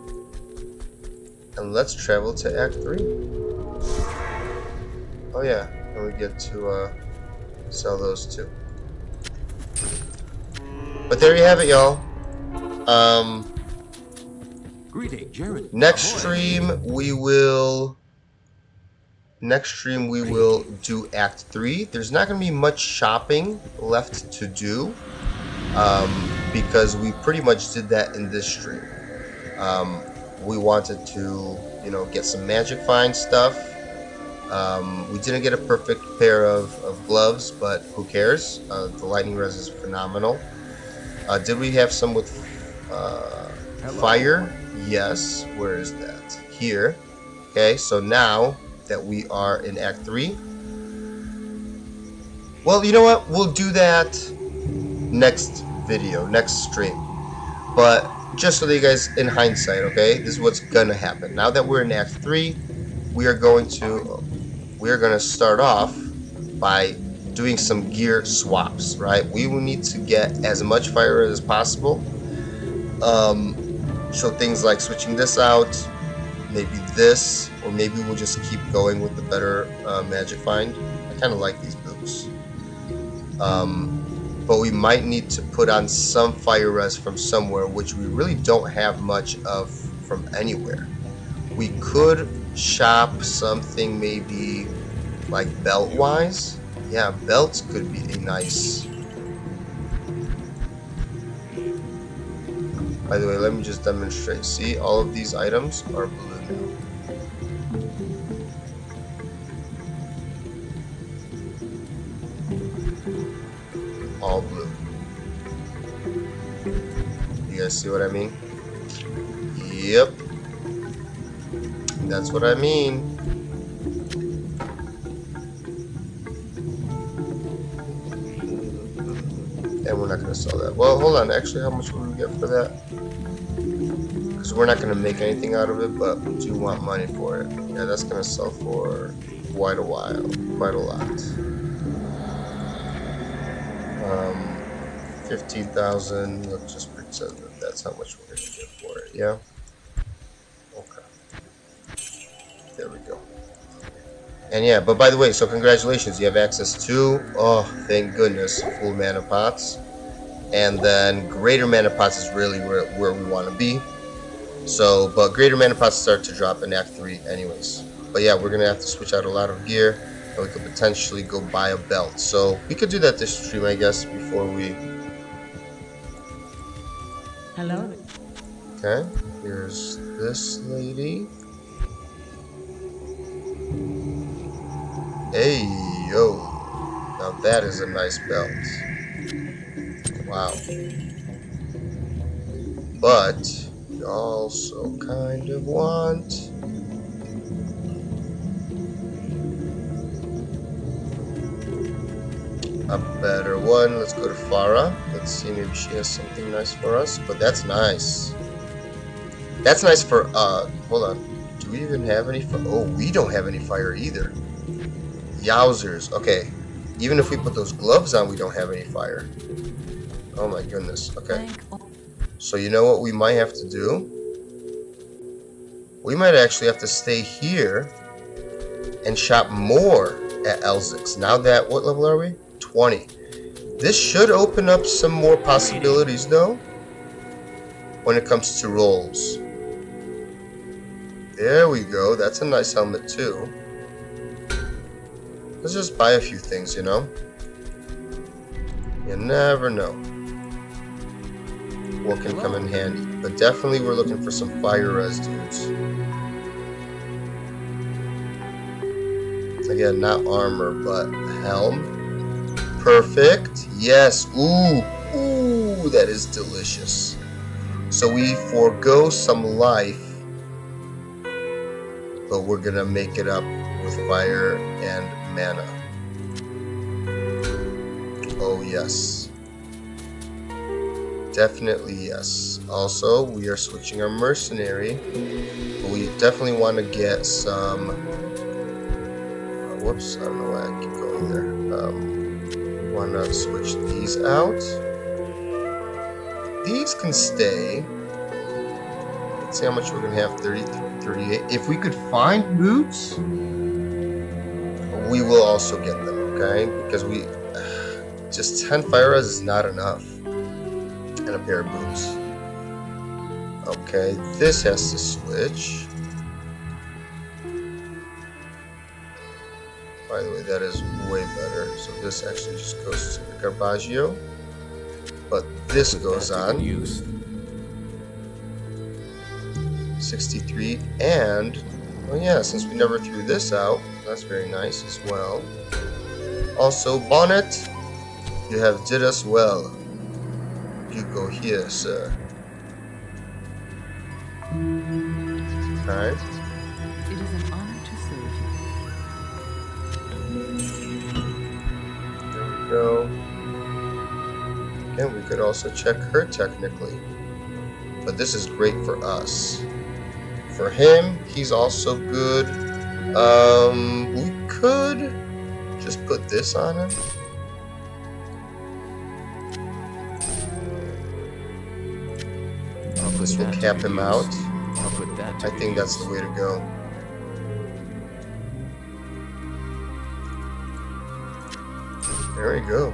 and let's travel to Act 3. Oh yeah, and we get to sell those too. But there you have it, y'all. Greeting, Jared. Next stream we will do Act 3. There's not going to be much shopping left to do, because we pretty much did that in this stream. We wanted to, you know, get some magic find stuff. We didn't get a perfect pair of gloves, but who cares? The lightning res is phenomenal. Did we have some with fire? Yes. Where is that? Here. Okay, so now that we are in Act 3, well, you know what? We'll do that next video, next stream. But just so that you guys, in hindsight, okay, this is what's gonna happen. Now that we're in Act 3, we are going to start off by doing some gear swaps, right? We will need to get as much fire as possible. So things like switching this out, maybe this, or maybe we'll just keep going with the better magic find. I kind of like these boots. But we might need to put on some fire res from somewhere, which we really don't have much of from anywhere. We could shop something maybe like belt wise. Yeah, belts could be a nice. By the way, let me just demonstrate. See, all of these items are blue now. All blue. You guys see what I mean? Yep. That's what I mean. And we're not going to sell that. Well, hold on. Actually, how much will we get for that? Because we're not going to make anything out of it, but we do want money for it. Yeah, that's going to sell for quite a while. Quite a lot. 15,000. Let's just pretend that that's how much we're going to get for it. Yeah? Okay. There we go. And yeah, but by the way, so congratulations. You have access to, oh, thank goodness, full mana pots. And then greater mana pots is really where we want to be. So, but greater mana pots start to drop in Act 3 anyways. But yeah, we're going to have to switch out a lot of gear. And we could potentially go buy a belt. So we could do that this stream, I guess, before we... Hello. Okay, here's this lady. Hey, yo. Now that is a nice belt. Wow. But you also kind of want... a better one. Let's go to Farah. Let's see, maybe she has something nice for us. But that's nice. That's nice for, hold on. Do we even have any fire? Oh, we don't have any fire either. Yowzers. Okay. Even if we put those gloves on, we don't have any fire. Oh my goodness. Okay. So you know what we might have to do? We might actually have to stay here and shop more at Elzix. Now that, what level are we? 20. This should open up some more possibilities though when it comes to rolls. There we go. That's a nice helmet too. Let's just buy a few things, you know? You never know what can come in handy. But definitely we're looking for some fire res dudes. Again, not armor, but helm. Perfect. Yes. Ooh. Ooh, that is delicious. So we forego some life, but we're going to make it up with fire and mana. Oh, yes. Definitely yes. Also, we are switching our mercenary. But we definitely want to get some... whoops, I don't know why I keep going there. Want to switch these out. These can stay. Let's see how much we're going to have. 38. If we could find boots, we will also get them, okay? Because we... just 10 fire res is not enough. And a pair of boots. Okay, this has to switch. By the way, that is way better. So this actually just goes to the Garbaggio. But this goes on. 63. And, oh yeah, since we never threw this out, that's very nice as well. Also, Bonnet, you have did us well. You go here, sir. Alright. It is an honor to serve you. There we go. And we could also check her technically. But this is great for us. For him, he's also good. We could just put this on him. This will that to cap good him use. out. I'll put that to I good think that's the use. way to go. There we go.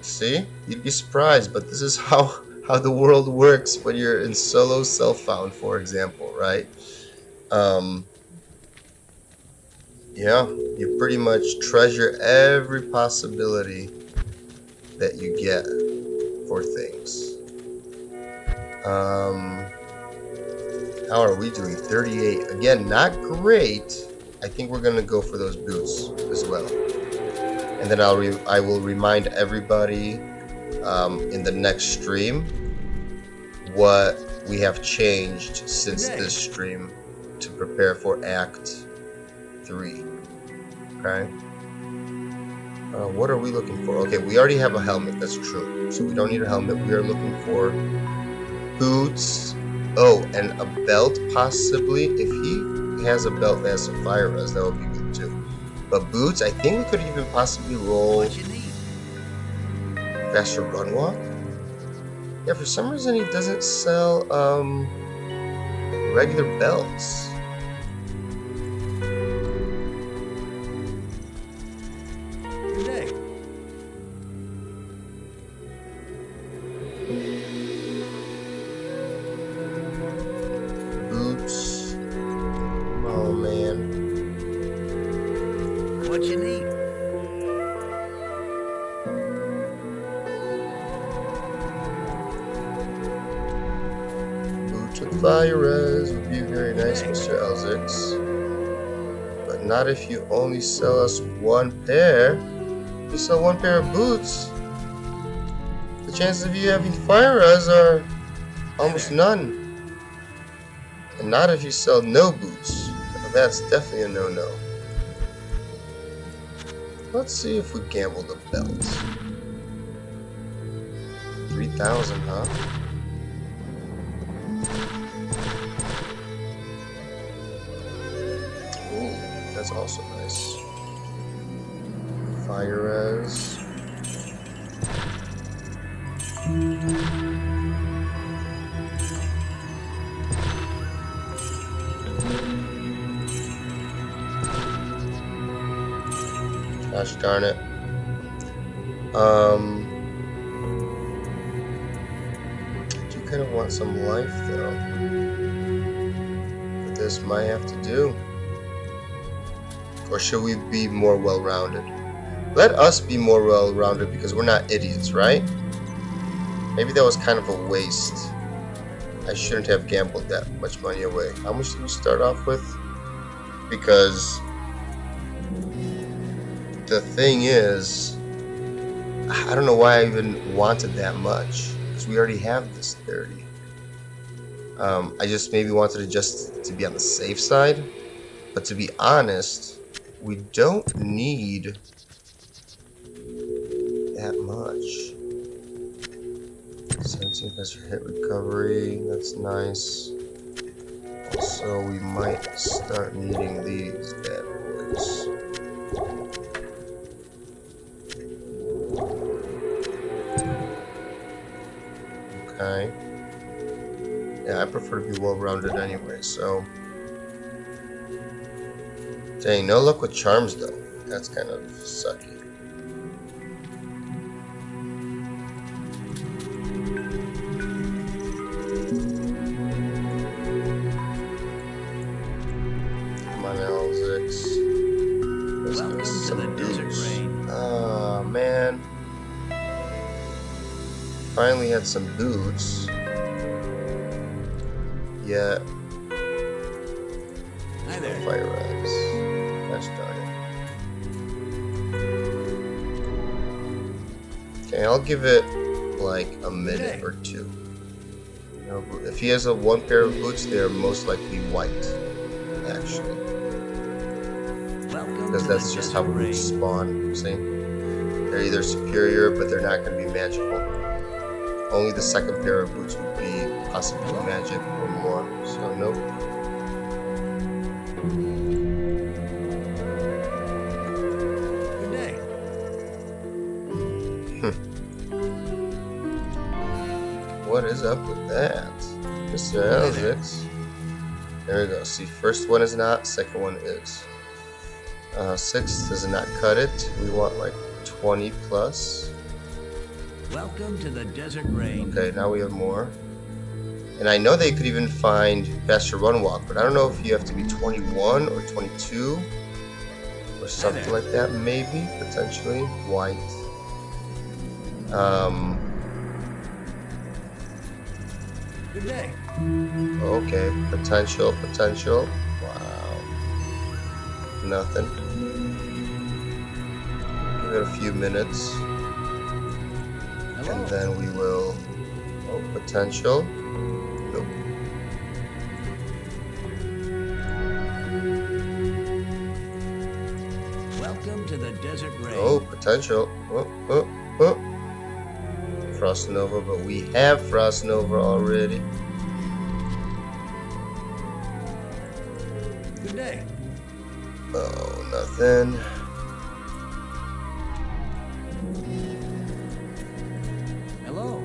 See? You'd be surprised, but this is how the world works when you're in solo self-found, for example, right? Um, yeah, you pretty much treasure every possibility that you get for things. How are we doing? 38. Again, not great. I think we're gonna go for those boots as well. And then I will remind everybody in the next stream what we have changed since this stream to prepare for Act 3. Okay. What are we looking for? Okay, we already have a helmet. That's true. So we don't need a helmet. We are looking for boots. Oh, and a belt possibly. If he has a belt that has some fire res, that would be good too. But boots, I think we could even possibly roll faster run walk. Yeah, for some reason he doesn't sell regular belts. Boots. Oh man. What you need? Boots with fire res would be very nice, Mr. Elzix. But not if you only sell us one pair. If you sell one pair of boots, the chances of you having fire res are almost none. And not if you sell no boots. Now that's definitely a no-no. Let's see if we gamble the belt. 3,000, huh? Ooh, that's also nice. Fire res. Gosh darn it. Do kind of want some life though. But this might have to do. Or should we be more well-rounded? Let us be more well-rounded because we're not idiots, right? Maybe that was kind of a waste. I shouldn't have gambled that much money away. How much did we start off with? Because the thing is, I don't know why I even wanted that much. Because we already have this 30. I just maybe wanted to just to be on the safe side. But to be honest, we don't need that much. 17 faster hit recovery, that's nice. Also, we might start needing these bad boys. Okay. Yeah, I prefer to be well-rounded anyway, so. Dang, no luck with charms though. That's kind of sucky. Come on, L6. Let's Welcome get to some the desert boots. rain. Oh man. Finally had some boots. Yeah. Hi there. Fire rise. Gosh darn it. Okay, I'll give it like a minute or two. You know, if he has a one pair of boots, they're most likely white, actually, Welcome because to that's the just desert how rain. boots spawn. See, they're either superior, but they're not going to be magical. Only the second pair of boots would be possibly magic or more. So nope. Good day. what is up with that? Mr. Elzix. There we go. See, first one is not, second one is. 6 does not cut it. We want like 20 plus. Welcome to the desert rain. Okay, now we have more. And I know they could even find faster run walk, but I don't know if you have to be 21 or 22 or something like that. Maybe, potentially. White. Good day. Okay, potential. Wow. Nothing. Give it a few minutes. Hello. And then we will. Oh, potential. Nope. Welcome to the desert rain. Oh, potential. Oh. Frost Nova, but we have Frost Nova already. Good day. Oh, nothing. Hello.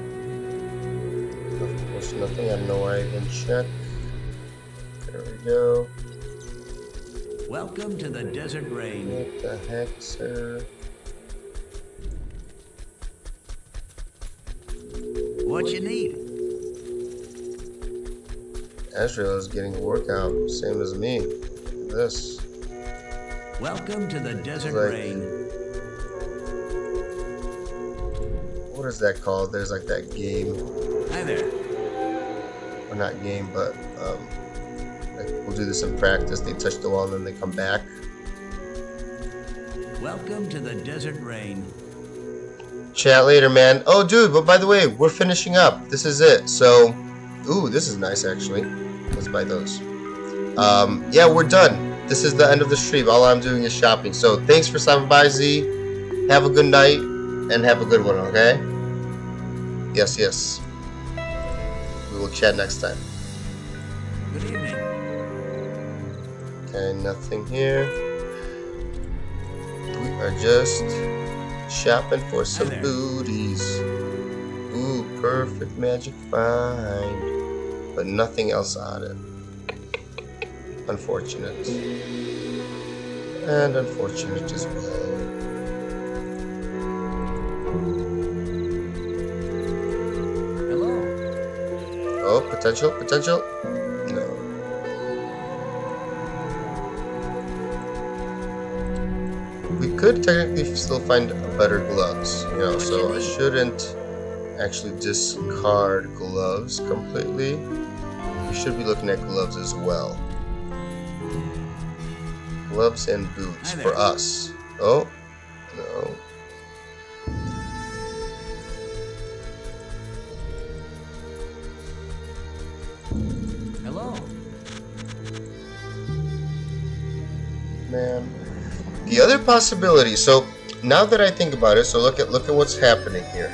Of course, nothing. I don't know why I didn't check. There we go. Welcome to the desert rain. What the heck, sir? What you need? Azrael is getting a workout, same as me. Look at this. Welcome to the desert Like- rain. What is that called? There's like that game, Hi there. or not game, but like we'll do this in practice. They touch the wall and then they come back. Welcome to the desert rain. Chat later, man. Oh, dude, but by the way, we're finishing up. This is it. So, ooh, this is nice, actually. Let's buy those. Yeah, we're done. This is the end of the stream. All I'm doing is shopping. So, thanks for stopping by, Z. Have a good night, and have a good one, okay? Yes. We will chat next time. Good evening. Okay, nothing here. We are just shopping for some there. booties. Ooh, perfect magic find. But nothing else on it. Unfortunate. And unfortunate as well. Hello. Oh, potential? No. We could technically still find better gloves, you know, so I shouldn't actually discard gloves completely. We should be looking at gloves as well. Gloves and boots Hi for there. us. Oh, no. Hello. Man. The other possibility, so now that I think about it, so look at what's happening here.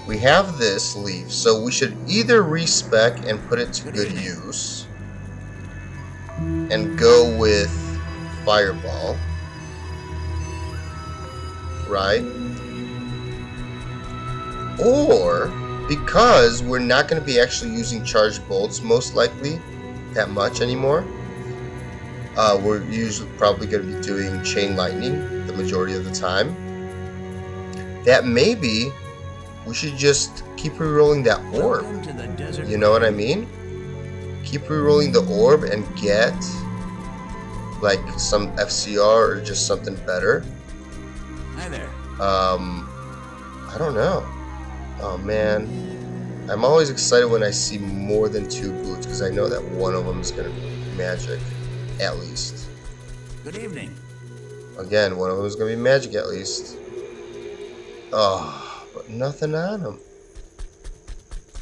We have this leaf, so we should either respec and put it to good use and go with Fireball, right? Or, because we're not going to be actually using charged bolts most likely that much anymore, we're usually probably going to be doing chain lightning the majority of the time. That maybe we should just keep rerolling that orb. Welcome to the desert You know what I rain. mean? Keep rerolling the orb and get like some FCR or just something better. Hi there. I don't know. Oh man, I'm always excited when I see more than 2 boots because I know that one of them is going to be magic, at least. Good evening. Again, one of them is going to be magic at least. Oh, but nothing on them.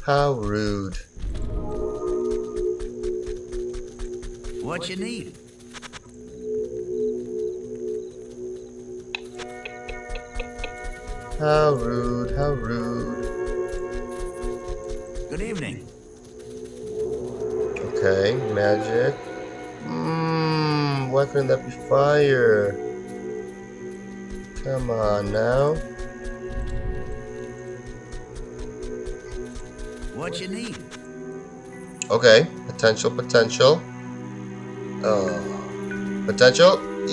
How rude. What you need? How rude, how rude. Good evening. Okay, magic. Why couldn't that be fire? Come on now. what you need. Okay, potential, potential. Potential. I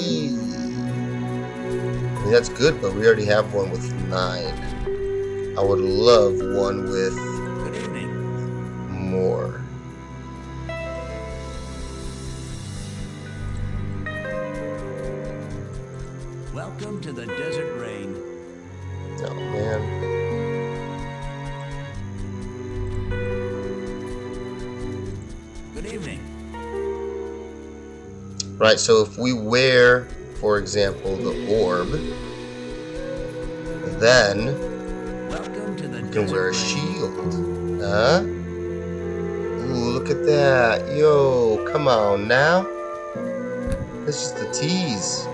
mean, that's good, but we already have one with 9. I would love one with Good evening. more. Welcome to the desert rain. Oh man. Good evening. Right, so if we wear, for example, the orb, then Welcome to the we can wear a desert rain. shield. Huh? Ooh, look at that. Yo, come on now. This is the tease.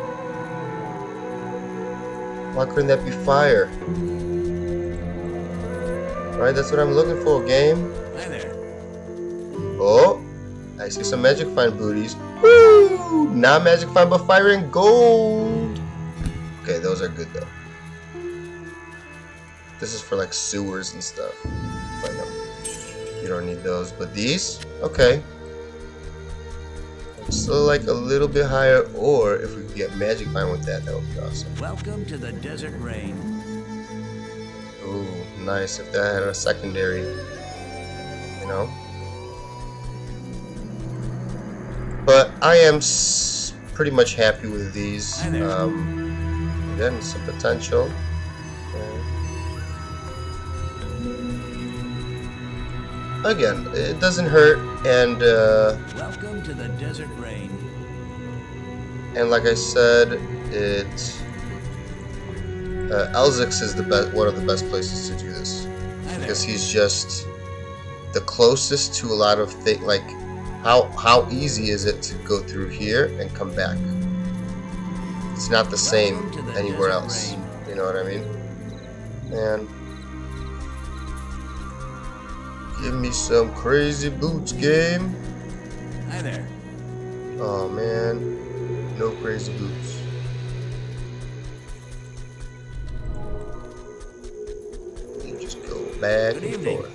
Why couldn't that be fire? Right, that's what I'm looking for, game. Hi there. Oh, I see some magic find booties. Woo! Not magic find, but fire and gold. Okay, those are good though. This is for like sewers and stuff. But no, you don't need those. But these, okay. So like a little bit higher, or if we could get magic find with that, that would be awesome. Welcome to the desert rain. Ooh, nice. If that had a secondary, you know. But I am pretty much happy with these. Hi there. Again, some potential. Again, it doesn't hurt, and Welcome to the desert rain. like I said, it Elzix is the best, one of the best places to do this, Hi there. because he's just the closest to a lot of things. Like, how easy is it to go through here and come back? It's not the same Welcome to the anywhere desert else. rain. You know what I mean? Man, give me some crazy boots, game. Hi there. Oh man, no crazy boots. You just go back Good and evening. forth.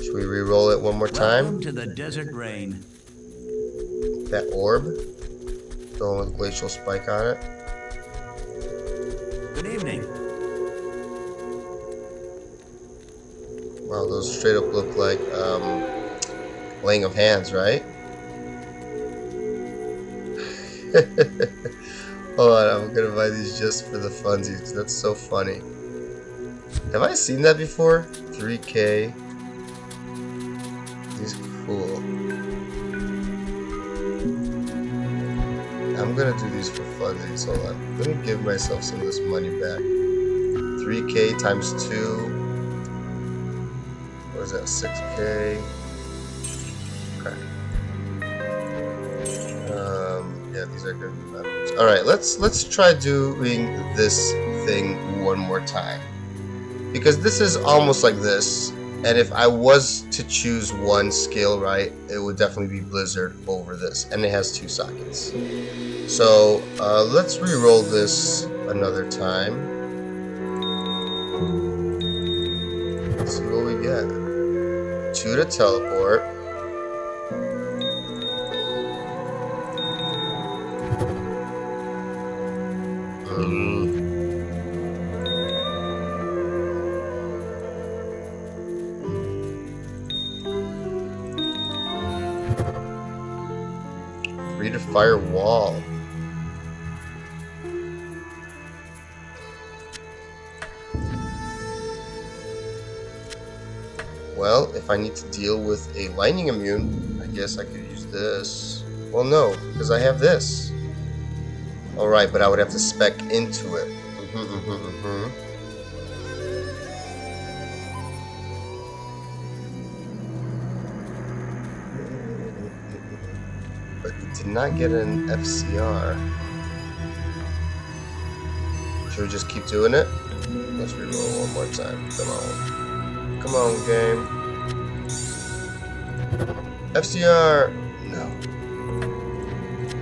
Should we re-roll it one more Welcome time? to the desert rain. That orb, the one with glacial spike on it. Good evening. Wow, those straight up look like laying of hands, right? Hold on, I'm gonna buy these just for the funsies. That's so funny. Have I seen that before? 3K. These are cool. I'm gonna do these for funsies. Hold on. Let me give myself some of this money back. 3K times 2. What is that? 6K. Okay. Yeah, these are good. All right, let's try doing this thing one more time, because this is almost like this. And if I was to choose one skill, right, it would definitely be Blizzard over this, and it has 2 sockets. So let's re-roll this another time. Let's see what we get. 2 to teleport. To fire wall. Well, if I need to deal with a lightning immune, I guess I could use this. Well, no, because I have this. Alright, but I would have to spec into it. But we did not get an FCR. Should we just keep doing it? Let's reroll one more time. Come on. Come on, game. FCR. No.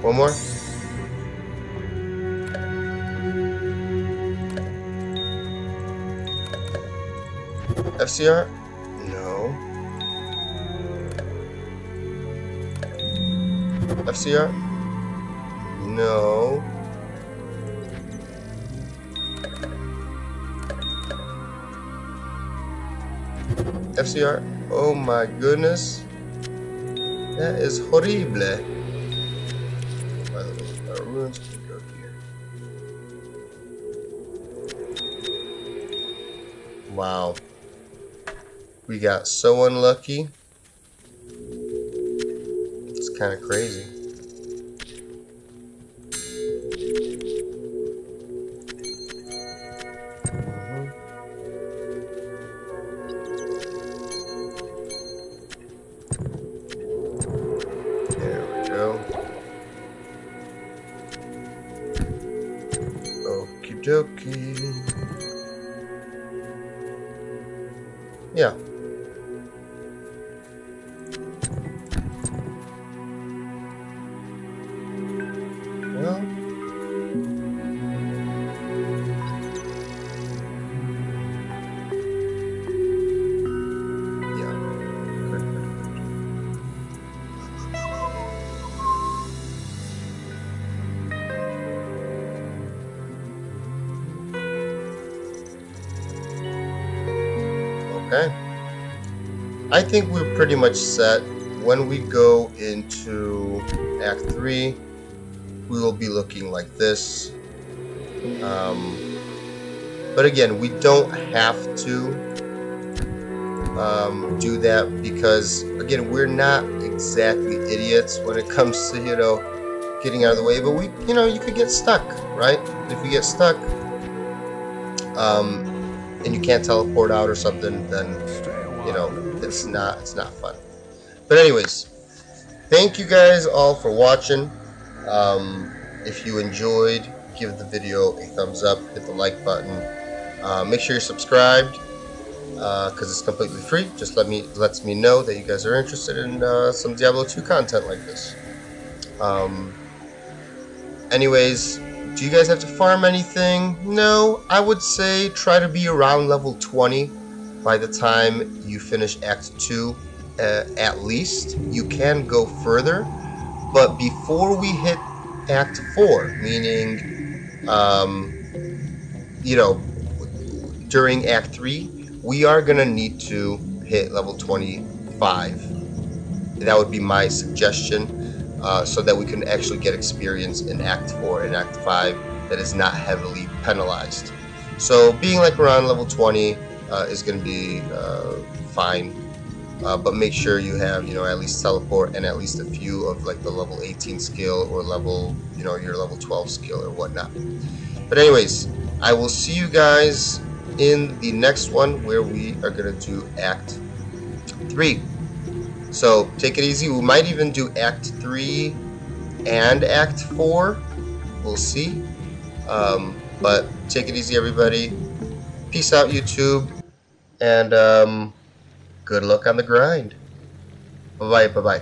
One more. FCR? No. FCR? No. FCR? Oh my goodness. That is horrible. By the way, our runes can go here. Wow. We got so unlucky. It's kind of crazy. There we go. Okie dokie. Yeah. Well. Yeah. Good. Okay. I think we're pretty much set. When we go into Act 3, we will be looking like this. But again, we don't have to do that because, again, we're not exactly idiots when it comes to, getting out of the way. But you could get stuck, right? If you get stuck and you can't teleport out or something, then, it's not fun. But anyways, thank you guys all for watching. If you enjoyed, give the video a thumbs up, hit the like button. Make sure you're subscribed because it's completely free. Just lets me know that you guys are interested in some Diablo 2 content like this. Anyways, do you guys have to farm anything? No, I would say try to be around level 20 by the time you finish Act 2 at least. You can go further, but before we hit Act 4, meaning, during Act 3, we are going to need to hit level 25. That would be my suggestion, so that we can actually get experience in Act 4 and Act 5 that is not heavily penalized. So being like around level 20 is going to be fine. But make sure you have, at least teleport and at least a few of like the level 18 skill or level, your level 12 skill or whatnot. But anyways, I will see you guys in the next one where we are going to do Act 3. So take it easy. We might even do Act 3 and Act 4. We'll see. But take it easy, everybody. Peace out, YouTube. And good luck on the grind. Bye-bye, bye-bye.